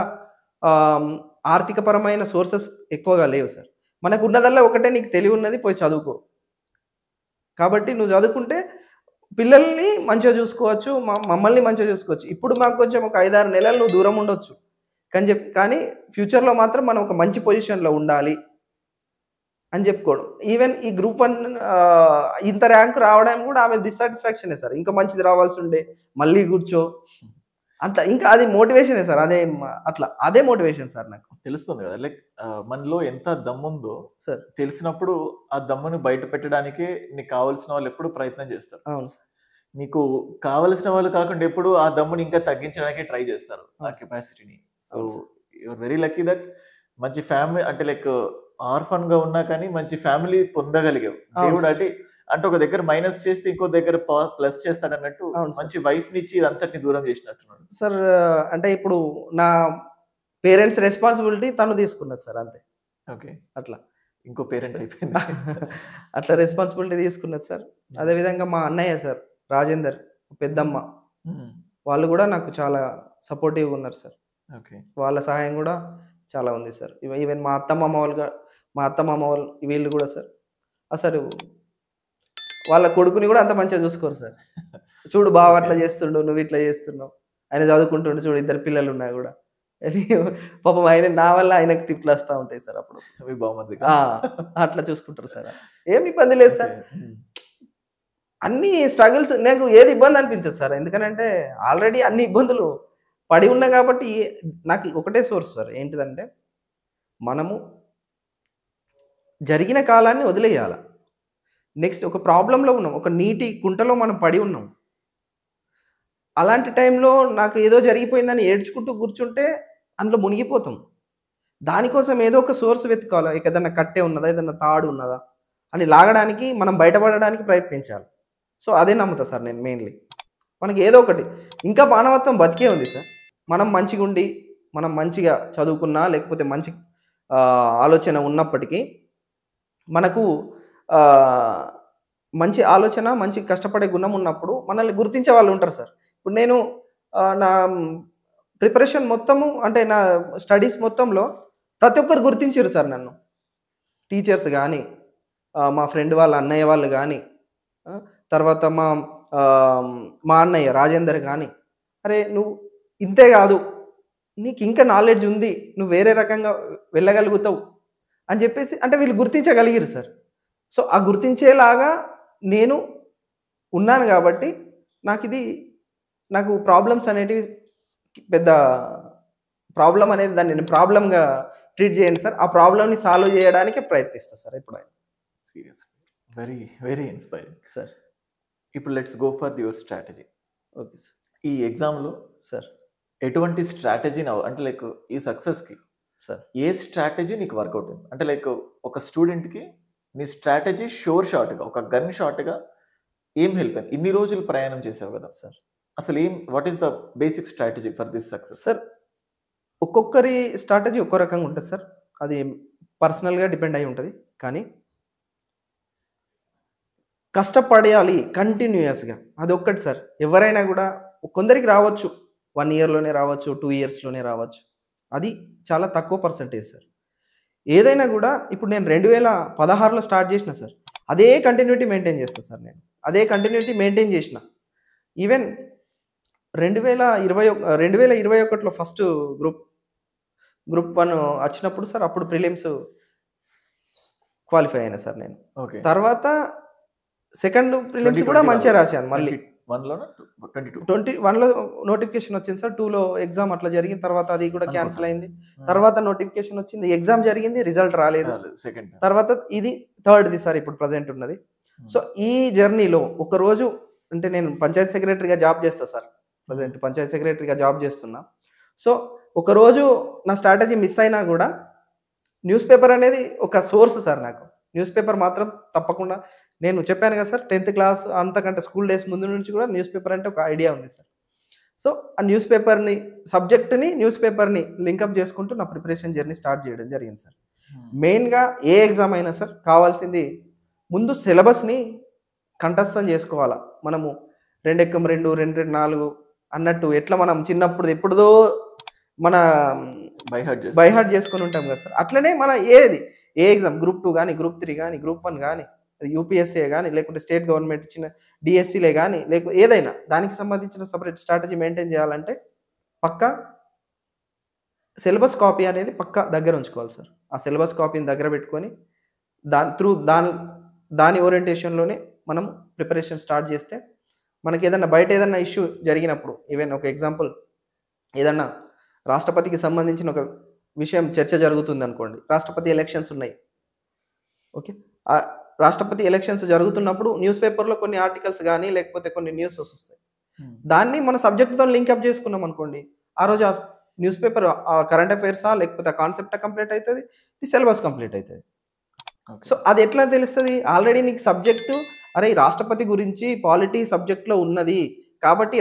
ఆర్థికపరమైన సోర్సెస్ ఎక్కువగా లేవు సార్. మనకు ఉన్నదల్లా ఒకటే, నీకు తెలివి ఉన్నది, పోయి చదువుకో. కాబట్టి నువ్వు చదువుకుంటే పిల్లల్ని మంచిగా చూసుకోవచ్చు, మమ్మల్ని మంచిగా చూసుకోవచ్చు. ఇప్పుడు మాకు కొంచెం ఒక 5-6 నెలలు నువ్వు దూరం ఉండొచ్చు, కానీ ఫ్యూచర్లో మాత్రం మనం ఒక మంచి పొజిషన్లో ఉండాలి అని చెప్పుకోవడం. ఈవెన్ ఈ గ్రూప్ 1 ఇంత ర్యాంక్ రావడం కూడా ఆమె డిస్సాటిస్ఫాక్షనే సార్. ఇంకా మంచిది రావాల్సి ఉండే, మళ్ళీ కూర్చో అట్లా. ఇంకా అది మోటివేషనే సార్. అదే మోటివేషన్ సార్ నాకు. తెలుస్తుంది కదా, లైక్ మనలో ఎంత దమ్ముందో సార్ తెలిసినప్పుడు ఆ దమ్ముని బయట పెట్టడానికే నీకు కావాల్సిన వాళ్ళు ఎప్పుడు ప్రయత్నం చేస్తారు. అవును సార్. నీకు కావలసిన వాళ్ళు కాకుండా ఎప్పుడు ఆ దమ్ముని ఇంకా తగ్గించడానికి ట్రై చేస్తారు, ఆ కెపాసిటీని. So you are very lucky that మంచి ఫ్యామిలీ, అంటే లైక్ ఆర్ఫన్ గా ఉన్నా కానీ మంచి ఫ్యామిలీ పొందగలిగావు. దేవుడు అంటే ఒక దగ్గర మైనస్ చేస్తే ఇంకో దగ్గర ప్లస్ చేస్తాడు అన్నట్టు మంచి వైఫ్ నిచ్చి ఇదంతటిని దూరం చేసినట్టున్నాడు సార్. అంటే ఇప్పుడు నా పేరెంట్స్ రెస్పాన్సిబిలిటీ తను తీసుకున్నది సార్, అంతే. ఓకే, అట్లా ఇంకో పేరెంట్ అయిపోయింది. అట్లా రెస్పాన్సిబిలిటీ తీసుకున్నది సార్. అదేవిధంగా మా అన్నయ్య సార్ రాజేందర్, పెద్దమ్మ, వాళ్ళు కూడా నాకు చాలా సపోర్టివ్గా ఉన్నారు సార్. ఓకే, వాళ్ళ సహాయం కూడా చాలా ఉంది సార్. ఈవెన్ మా అత్తమామ వాళ్ళు వీళ్ళు కూడా సార్ అసలు వాళ్ళ కొడుకుని కూడా అంత మంచిగా చూసుకోరు సార్. చూడు బావ అట్లా చేస్తుండు, నువ్వు ఇట్లా చేస్తున్నావు, ఆయన చదువుకుంటుండు, చూడు 2 పిల్లలు ఉన్నాయి కూడా. పాపం ఆయన నా వల్ల ఆయనకు తిట్లు వస్తూ ఉంటాయి సార్. అప్పుడు అట్లా చూసుకుంటారు సార్. ఏం ఇబ్బంది లేదు సార్. అన్ని స్ట్రగుల్స్, నాకు ఏది ఇబ్బంది అనిపించదు సార్. ఎందుకంటే ఆల్రెడీ అన్ని ఇబ్బందులు పడి ఉన్నా కాబట్టి నాకు ఒకటే సోర్స్ సార్. ఏంటిదంటే మనము జరిగిన కాలాన్ని వదిలేయాలి. నెక్స్ట్ ఒక ప్రాబ్లంలో ఉన్నాం, ఒక నీటి కుంటలో మనం పడి ఉన్నాం. అలాంటి టైంలో నాకు ఏదో జరిగిపోయిందని ఏడ్చుకుంటూ కూర్చుంటే అందులో మునిగిపోతాం. దానికోసం ఏదో ఒక సోర్స్ వెతుకోవాలి. ఏదైనా కట్టె ఉన్నదా, ఏదైనా తాడు ఉన్నదా అని లాగడానికి, మనం బయటపడడానికి ప్రయత్నించాలి. సో అదే నమ్ముతా సార్ నేను మెయిన్లీ. మనకి ఏదో ఒకటి ఇంకా మానవత్వం బతికే ఉంది సార్. మనం మంచిగా ఉండి, మనం మంచిగా చదువుకున్నా, లేకపోతే మంచి ఆలోచన ఉన్నప్పటికీ మనకు మంచి ఆలోచన, మంచి కష్టపడే గుణం ఉన్నప్పుడు మనల్ని గుర్తించే వాళ్ళు ఉంటారు సార్. ఇప్పుడు నేను నా ప్రిపరేషన్ మొత్తము, అంటే నా స్టడీస్ మొత్తంలో ప్రతి ఒక్కరు గుర్తించారు సార్ నన్ను. టీచర్స్ కానీ, మా ఫ్రెండ్ వాళ్ళ అన్నయ్య వాళ్ళు కానీ, తర్వాత మా అన్నయ్య రాజేందర్ కానీ, అరే నువ్వు ఇంతే కాదు, నీకు ఇంకా నాలెడ్జ్ ఉంది, నువ్వు వేరే రకంగా వెళ్ళగలుగుతావు అని చెప్పేసి, అంటే వీళ్ళు గుర్తించగలిగారు సార్. సో ఆ గుర్తించేలాగా నేను ఉన్నాను కాబట్టి నాకు ప్రాబ్లమ్స్ అనేటివి పెద్ద ప్రాబ్లం అనేది దాన్ని నేను ప్రాబ్లంగా ట్రీట్ చేయండి సార్. ఆ ప్రాబ్లమ్ని సాల్వ్ చేయడానికి ప్రయత్నిస్తాను సార్ ఎప్పుడైనా. Serious, very very inspiring sir. ఇప్పుడు let's go for your strategy. Okay sir. ఈ ఎగ్జామ్లో సార్ ఎటువంటి స్ట్రాటజీ అంటే లైక్ ఈ సక్సెస్కి సార్ ఏ స్ట్రాటజీ నీకు వర్కౌట్ అయింది? అంటే లైక్ ఒక స్టూడెంట్కి నీ స్ట్రాటజీ షోర్ షాట్గా, ఒక గన్ షాట్గా ఏం హెల్ప్ అయింది? ఇన్ని రోజులు ప్రయాణం చేసావు కదా సార్, అసలు what is the basic strategy for this success? Sir ఒక్కొక్కరి స్ట్రాటజీ ఒక్కో రకంగా ఉంటుంది సార్. అది పర్సనల్గా డిపెండ్ అయి ఉంటుంది. కానీ కష్టపడాలి కంటిన్యూయస్గా, అది ఒక్కటి సార్. ఎవరైనా కూడా కొందరికి రావచ్చు, 1 ఇయర్లోనే రావచ్చు, 2 ఇయర్స్లోనే రావచ్చు. అది చాలా తక్కువ పర్సంటేజ్ సార్. ఏదైనా కూడా ఇప్పుడు నేను 2016లో స్టార్ట్ చేసిన సార్, అదే కంటిన్యూటీ మెయింటైన్ చేస్తాను సార్. నేను అదే కంటిన్యూటీ మెయింటైన్ చేసిన. ఈవెన్ 2021లో ఫస్ట్ గ్రూప్ 1 వచ్చినప్పుడు సార్, అప్పుడు ప్రిలిమ్స్ క్వాలిఫై అయినా సార్ నేను. తర్వాత సెకండ్ ప్రిలిమ్స్ కూడా మంచిగా రాశాను. మళ్ళీ 21లో నోటిఫికేషన్ వచ్చింది సార్. 2లో ఎగ్జామ్ అట్లా జరిగిన తర్వాత అది కూడా క్యాన్సిల్ అయింది. తర్వాత నోటిఫికేషన్ వచ్చింది, ఎగ్జామ్ జరిగింది, రిజల్ట్ రాలేదు. తర్వాత ఇది థర్డ్ది సార్ ఇప్పుడు ప్రజెంట్ ఉన్నది. సో ఈ జర్నీలో ఒకరోజు, అంటే నేను పంచాయత్ సెక్రటరీగా జాబ్ చేస్తా సార్, ప్రజెంట్ పంచాయత్ సెక్రటరీగా జాబ్ చేస్తున్నా. సో ఒకరోజు నా స్ట్రాటజీ మిస్ అయినా కూడా న్యూస్ పేపర్ అనేది ఒక సోర్స్ సార్. నాకు న్యూస్ పేపర్ మాత్రం తప్పకుండా, నేను చెప్పాను కదా సార్, 10th క్లాస్ అంతకంటే స్కూల్ డేస్ ముందు నుంచి కూడా న్యూస్ పేపర్ అంటే ఒక ఐడియా ఉంది సార్. సో ఆ న్యూస్ పేపర్ని, సబ్జెక్ట్ని, న్యూస్ పేపర్ని లింకప్ చేసుకుంటూ నా ప్రిపరేషన్ జర్నీ స్టార్ట్ చేయడం జరిగింది సార్. మెయిన్గా ఏ ఎగ్జామ్ అయినా సార్ కావాల్సింది ముందు సిలబస్ని కంఠస్థం చేసుకోవాలా. మనము 2 ఎక్కం 2, 2 4 అన్నట్టు ఎట్లా మనం చిన్నప్పుడు ఎప్పుడుదో మన బై హార్ట్ చేసుకుని ఉంటాం కదా సార్, అట్లనే మన ఏ ఎగ్జామ్ గ్రూప్ 2 కానీ గ్రూప్ 3 కానీ గ్రూప్ 1 కానీ యూపీఎస్సీ కానీ లేకుంటే స్టేట్ గవర్నమెంట్ ఇచ్చిన డిఎస్సీలే కానీ లేకపోతే ఏదైనా దానికి సంబంధించిన సపరేట్ స్ట్రాటజీ మెయింటైన్ చేయాలంటే పక్కా సిలబస్ కాపీ అనేది పక్కా దగ్గర ఉంచుకోవాలి సార్. ఆ సిలబస్ కాపీని దగ్గర పెట్టుకొని దాని ఓరియంటేషన్లోనే మనం ప్రిపరేషన్ స్టార్ట్ చేస్తే మనకి బయట ఏదైనా ఇష్యూ జరిగినప్పుడు, ఈవెన్ ఒక ఎగ్జాంపుల్ ఏదన్నా రాష్ట్రపతికి సంబంధించిన ఒక విషయం చర్చ జరుగుతుంది అనుకోండి, రాష్ట్రపతి ఎలక్షన్స్ ఉన్నాయి, ఓకే, ఆ రాష్ట్రపతి ఎలక్షన్స్ జరుగుతున్నప్పుడు న్యూస్ పేపర్లో కొన్ని ఆర్టికల్స్ కానీ లేకపోతే కొన్ని న్యూస్ వస్తాయి, దాన్ని మన సబ్జెక్ట్తో లింకప్ చేసుకున్నాం అనుకోండి, ఆ రోజు ఆ న్యూస్ పేపర్ కరెంట్ అఫైర్సా లేకపోతే ఆ కాన్సెప్ట్ కంప్లీట్ అవుతుంది, ఈ సిలబస్ కంప్లీట్ అవుతుంది. సో అది ఎట్లా తెలుస్తుంది? ఆల్రెడీ నీకు సబ్జెక్టు అరే ఈ రాష్ట్రపతి గురించి పాలిటీ సబ్జెక్ట్లో ఉన్నది కాబట్టి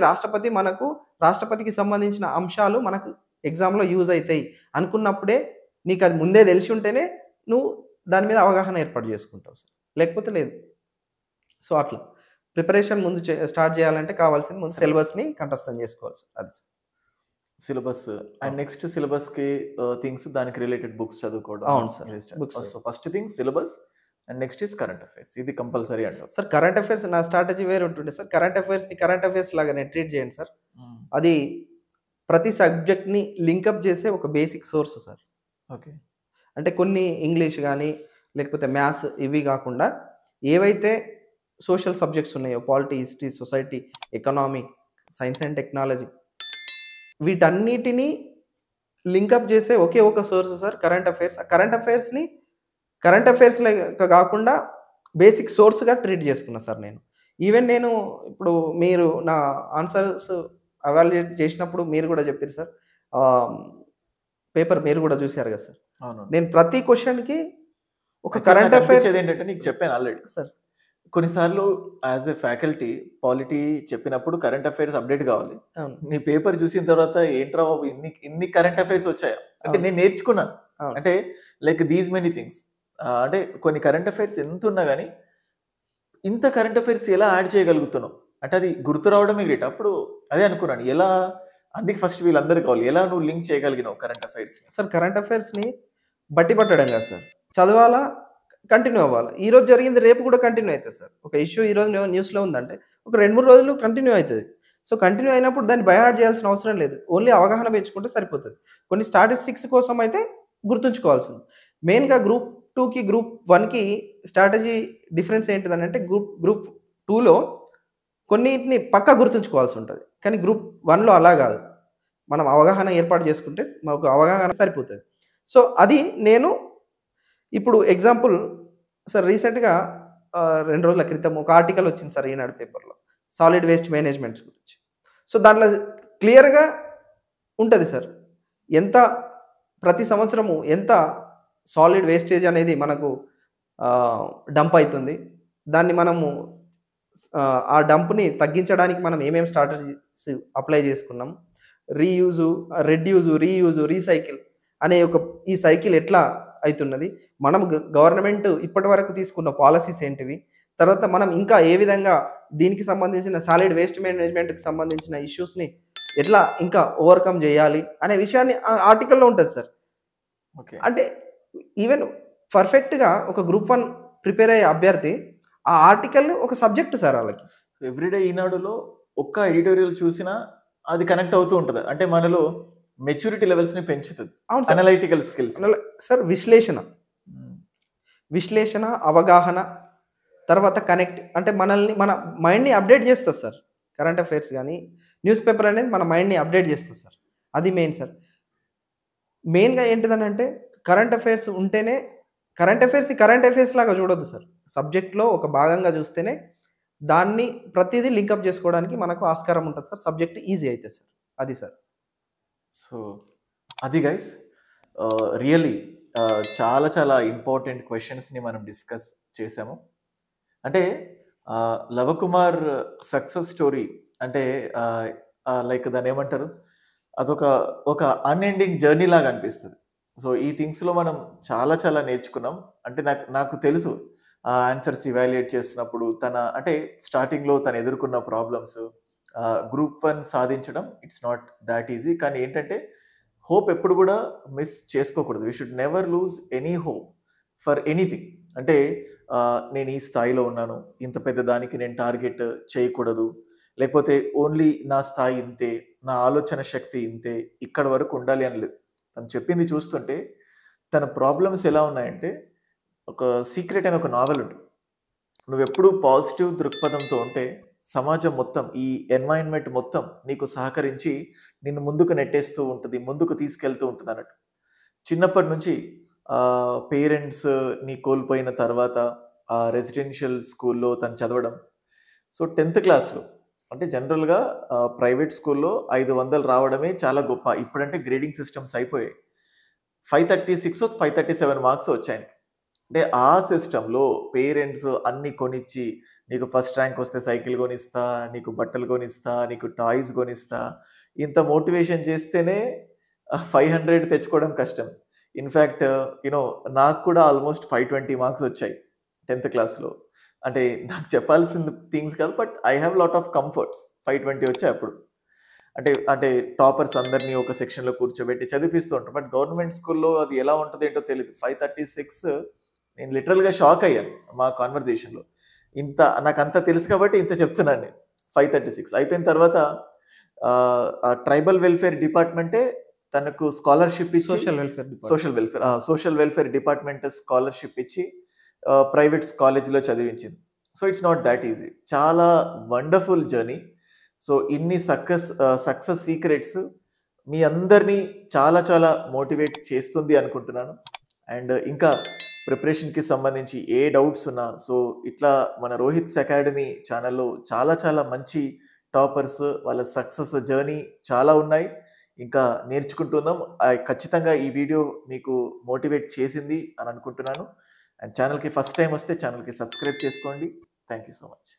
రాష్ట్రపతికి సంబంధించిన అంశాలు మనకు ఎగ్జామ్లో యూజ్ అవుతాయి అనుకున్నప్పుడే నీకు అది ముందే తెలిసి ఉంటేనే నువ్వు దాని మీద అవగాహన ఏర్పాటు చేసుకుంటావు సార్, లేకపోతే లేదు. సో అట్లా ప్రిపరేషన్ ముందు స్టార్ట్ చేయాలంటే కావాల్సింది ముందు సిలబస్ని కంఠస్థం చేసుకోవాలి సార్. అది సార్ సిలబస్. అండ్ నెక్స్ట్ సిలబస్కి థింగ్స్ దానికి రిలేటెడ్ బుక్స్ చదువుకోవడం. అవును sir, so first thing syllabus and next is current affairs. ఇది కంపల్సరీ అంటారు సార్. కరెంట్ అఫైర్స్ నా స్ట్రాటజీ వేరే ఉంటుండే సార్. కరెంట్ అఫైర్స్ లాగా నేను ట్రీట్ చేయండి సార్. అది ప్రతి సబ్జెక్ట్ని లింకప్ చేసే ఒక బేసిక్ సోర్స్ సార్. ఓకే, అంటే కొన్ని ఇంగ్లీష్ కానీ లేకపోతే మ్యాథ్స్ ఇవి కాకుండా ఏవైతే సోషల్ సబ్జెక్ట్స్ ఉన్నాయో, polity, history, society, economy, science and technology, వీటన్నిటినీ లింకప్ చేసే ఒకే ఒక సోర్స్ సార్ కరెంట్ అఫైర్స్. ఆ కరెంట్ అఫైర్స్ కాకుండా బేసిక్ సోర్స్గా ట్రీట్ చేసుకున్నా సార్ నేను. ఈవెన్ నేను ఇప్పుడు మీరు నా ఆన్సర్స్ అవాల్యుయేట్ చేసినప్పుడు మీరు కూడా చెప్పారు సార్, పేపర్ మీరు కూడా చూశారు కదా సార్. అవును, నేను ప్రతి క్వశ్చన్కి ఒక కరెంట్ అఫైర్స్ ఏంటంటే నీకు చెప్పాను ఆల్రెడీ సార్. కొన్నిసార్లు యాజ్ ఎ ఫ్యాకల్టీ పాలిటీ చెప్పినప్పుడు కరెంట్ అఫైర్స్ అప్డేట్ కావాలి. నీ పేపర్ చూసిన తర్వాత ఏంట్రా బాబు ఇన్ని కరెంట్ అఫైర్స్ వచ్చాయా అంటే నేను నేర్చుకున్నాను. అంటే లైక్ దీస్ మెనీ థింగ్స్, అంటే కొన్ని కరెంట్ అఫైర్స్ ఎంత ఉన్నా కానీ ఇంత కరెంట్ అఫైర్స్ ఎలా యాడ్ చేయగలుగుతున్నావు అంటే అది గుర్తు రావడమే గ్రేట్. అప్పుడు అదే అనుకున్నాను, ఎలా అందుకే ఫస్ట్ వీళ్ళందరూ కావాలి, ఎలా నువ్వు లింక్ చేయగలిగినావు కరెంట్ అఫైర్స్ సార్. కరెంట్ అఫైర్స్ని బట్టి పట్టడం కాదు సార్, చదవాలా, కంటిన్యూ అవ్వాలి. ఈరోజు జరిగింది రేపు కూడా కంటిన్యూ అవుతుంది సార్. ఒక ఇష్యూ ఈరోజు న్యూస్లో ఉందంటే ఒక 2-3 రోజులు కంటిన్యూ అవుతుంది. సో కంటిన్యూ అయినప్పుడు దాన్ని బైహార్ట్ చేయాల్సిన అవసరం లేదు, ఓన్లీ అవగాహన పెంచుకుంటే సరిపోతుంది. కొన్ని స్టాటిస్టిక్స్ కోసం అయితే గుర్తుంచుకోవాల్సింది. మెయిన్గా గ్రూప్ 2కి గ్రూప్ 1కి స్ట్రాటజీ డిఫరెన్స్ ఏంటిదని అంటే గ్రూప్ 2లో కొన్నిటిని పక్కా గుర్తుంచుకోవాల్సి ఉంటుంది, కానీ గ్రూప్ 1లో అలా కాదు. మనం అవగాహన ఏర్పాటు చేసుకుంటే మనకు అవగాహన సరిపోతుంది. సో అది నేను ఇప్పుడు ఎగ్జాంపుల్ సార్, రీసెంట్గా 2 రోజుల క్రితం ఒక ఆర్టికల్ వచ్చింది సార్ ఈనాడు పేపర్లో, సాలిడ్ వేస్ట్ మేనేజ్మెంట్స్ గురించి. సో దాంట్లో క్లియర్గా ఉంటుంది సార్, ప్రతి సంవత్సరము ఎంత సాలిడ్ వేస్టేజ్ అనేది మనకు డంప్ అవుతుంది, దాన్ని మనము ఆ డంప్ని తగ్గించడానికి మనం ఏమేమి స్ట్రాటజీస్ అప్లై చేసుకున్నాం, రీయూజు, రీసైకిల్ అనే ఈ సైకిల్ ఎట్లా అవుతున్నది, మనం గవర్నమెంట్ ఇప్పటి వరకు తీసుకున్న పాలసీస్ ఏంటివి, తర్వాత మనం ఇంకా ఏ విధంగా దీనికి సంబంధించిన సాలిడ్ వేస్ట్ మేనేజ్మెంట్కి సంబంధించిన ఇష్యూస్ని ఎట్లా ఇంకా ఓవర్కమ్ చేయాలి అనే విషయాన్ని ఆర్టికల్లో ఉంటుంది సార్. ఓకే, అంటే ఈవెన్ పర్ఫెక్ట్గా ఒక గ్రూప్ 1 ప్రిపేర్ అయ్యే అభ్యర్థి ఆ ఆర్టికల్ ఒక సబ్జెక్ట్ సార్ వాళ్ళకి. సో ఎవ్రీడే ఈనాడులో ఒక్క ఎడిటోరియల్ చూసినా అది కనెక్ట్ అవుతూ ఉంటుంది, అంటే మనలో మెచ్యూరిటీ లెవెల్స్ని పెంచుతుంది. అవును, అనలైటికల్ స్కిల్స్ సార్, విశ్లేషణ, అవగాహన, తర్వాత కనెక్ట్, అంటే మన మైండ్ని అప్డేట్ చేస్తుంది సార్. కరెంట్ అఫైర్స్ కానీ న్యూస్ పేపర్ అనేది మన మైండ్ని అప్డేట్ చేస్తుంది సార్. అది మెయిన్ సార్. మెయిన్గా ఏంటిదని అంటే కరెంట్ అఫైర్స్ ఉంటేనే, కరెంట్ అఫైర్స్ లాగా చూడొద్దు సార్, సబ్జెక్ట్లో ఒక భాగంగా చూస్తేనే దాన్ని ప్రతిదీ లింకప్ చేసుకోవడానికి మనకు ఆస్కారం ఉంటుంది సార్. సబ్జెక్ట్ ఈజీ అవుతుంది సార్. అది సార్. సో అది గైస్, రియల్లీ చాలా చాలా ఇంపార్టెంట్ క్వశ్చన్స్ని మనం డిస్కస్ చేసాము. అంటే లవకుమార్ సక్సెస్ స్టోరీ అంటే లైక్ దాన్ని ఏమంటారు, ఒక అన్ఎండింగ్ జర్నీ లాగా అనిపిస్తుంది. సో ఈ థింగ్స్లో మనం చాలా చాలా నేర్చుకున్నాం. అంటే నాకు తెలుసు ఆన్సర్స్ ఇవాల్యుయేట్ చేస్తున్నప్పుడు అంటే స్టార్టింగ్లో తను ఎదుర్కొన్న ప్రాబ్లమ్స్, గ్రూప్ 1 సాధించడం ఇట్స్ నాట్ దాట్ ఈజీ. కానీ ఏంటంటే హోప్ ఎప్పుడు కూడా మిస్ చేసుకోకూడదు. We should never loose any hope for anything. అంటే నేను ఈ స్థాయిలో ఉన్నాను, ఇంత పెద్ద దానికి నేను టార్గెట్ చేయకూడదు, లేకపోతే ఓన్లీ నా స్థాయి ఇంతే, నా ఆలోచన శక్తి ఇంతే, ఇక్కడ వరకు ఉండాలి అని లేదు. తను చెప్పింది చూస్తుంటే తన ప్రాబ్లమ్స్ ఎలా ఉన్నాయంటే, ఒక సీక్రెట్ అని ఒక నావెల్ ఉంటుంది. నువ్వెప్పుడు పాజిటివ్ దృక్పథంతో ఉంటే సమాజం మొత్తం, ఈ ఎన్వైరన్మెంట్ మొత్తం నీకు సహకరించి నిన్ను ముందుకు నెట్టేస్తూ ఉంటుంది, ముందుకు తీసుకెళ్తూ ఉంటుంది అన్నట్టు. చిన్నప్పటి నుంచి పేరెంట్స్ నీ కోల్పోయిన తర్వాత రెసిడెన్షియల్ స్కూల్లో తను చదవడం. సో 10th క్లాస్లో అంటే జనరల్గా ప్రైవేట్ స్కూల్లో 500 రావడమే చాలా గొప్ప. ఇప్పుడంటే గ్రేడింగ్ సిస్టమ్స్ అయిపోయాయి. 536 537 మార్క్స్ వచ్చాయి. అంటే ఆ సిస్టంలో పేరెంట్స్ అన్ని కొనిచ్చి, నీకు ఫస్ట్ ర్యాంక్ వస్తే సైకిల్ కొనిస్తా, నీకు బట్టలు కొనిస్తా, నీకు టాయ్స్ కొనిస్తా, ఇంత మోటివేషన్ చేస్తేనే 500 తెచ్చుకోవడం కష్టం. ఇన్ఫ్యాక్ట్ నాకు కూడా ఆల్మోస్ట్ 520 మార్క్స్ వచ్చాయి 10th క్లాస్లో. అంటే నాకు చెప్పాల్సిన థింగ్స్ కాదు, but I have lot of comforts. 520 వచ్చాయి అప్పుడు. అంటే టాపర్స్ అందరినీ ఒక సెక్షన్లో కూర్చోబెట్టి చదివిస్తూ ఉంటారు. బట్ గవర్నమెంట్ స్కూల్లో అది ఎలా ఉంటుంది ఏంటో తెలియదు. 536 నేను లిటరల్గా షాక్ అయ్యాను మా కాన్వర్జేషన్లో. నాకు అంత తెలుసు కాబట్టి ఇంత చెప్తున్నాను నేను. 536 అయిపోయిన తర్వాత ట్రైబల్ వెల్ఫేర్ డిపార్ట్మెంటే తనకు స్కాలర్షిప్ ఇచ్చి, సోషల్ వెల్ఫేర్ డిపార్ట్మెంట్ స్కాలర్షిప్ ఇచ్చి ప్రైవేట్ కాలేజ్లో చదివించింది. So it's not that easy. చాలా వండర్ఫుల్ జర్నీ. సో ఇన్ని సక్సెస్ సీక్రెట్స్ మీ అందరినీ చాలా చాలా మోటివేట్ చేస్తుంది అనుకుంటున్నాను. అండ్ ఇంకా ప్రిపరేషన్కి సంబంధించి ఏ డౌట్స్ ఉన్నా, సో ఇట్లా మన రోహిత్స్ అకాడమీ ఛానల్లో చాలా చాలా మంచి టాపర్స్ వాళ్ళ సక్సెస్ జర్నీ చాలా ఉన్నాయి. ఇంకా నేర్చుకుంటున్నాం. ఖచ్చితంగా ఈ వీడియో మీకు మోటివేట్ చేసింది అని అనుకుంటున్నాను. అండ్ ఛానల్కి ఫస్ట్ టైం వస్తే ఛానల్కి సబ్స్క్రైబ్ చేసుకోండి. Thank you so much.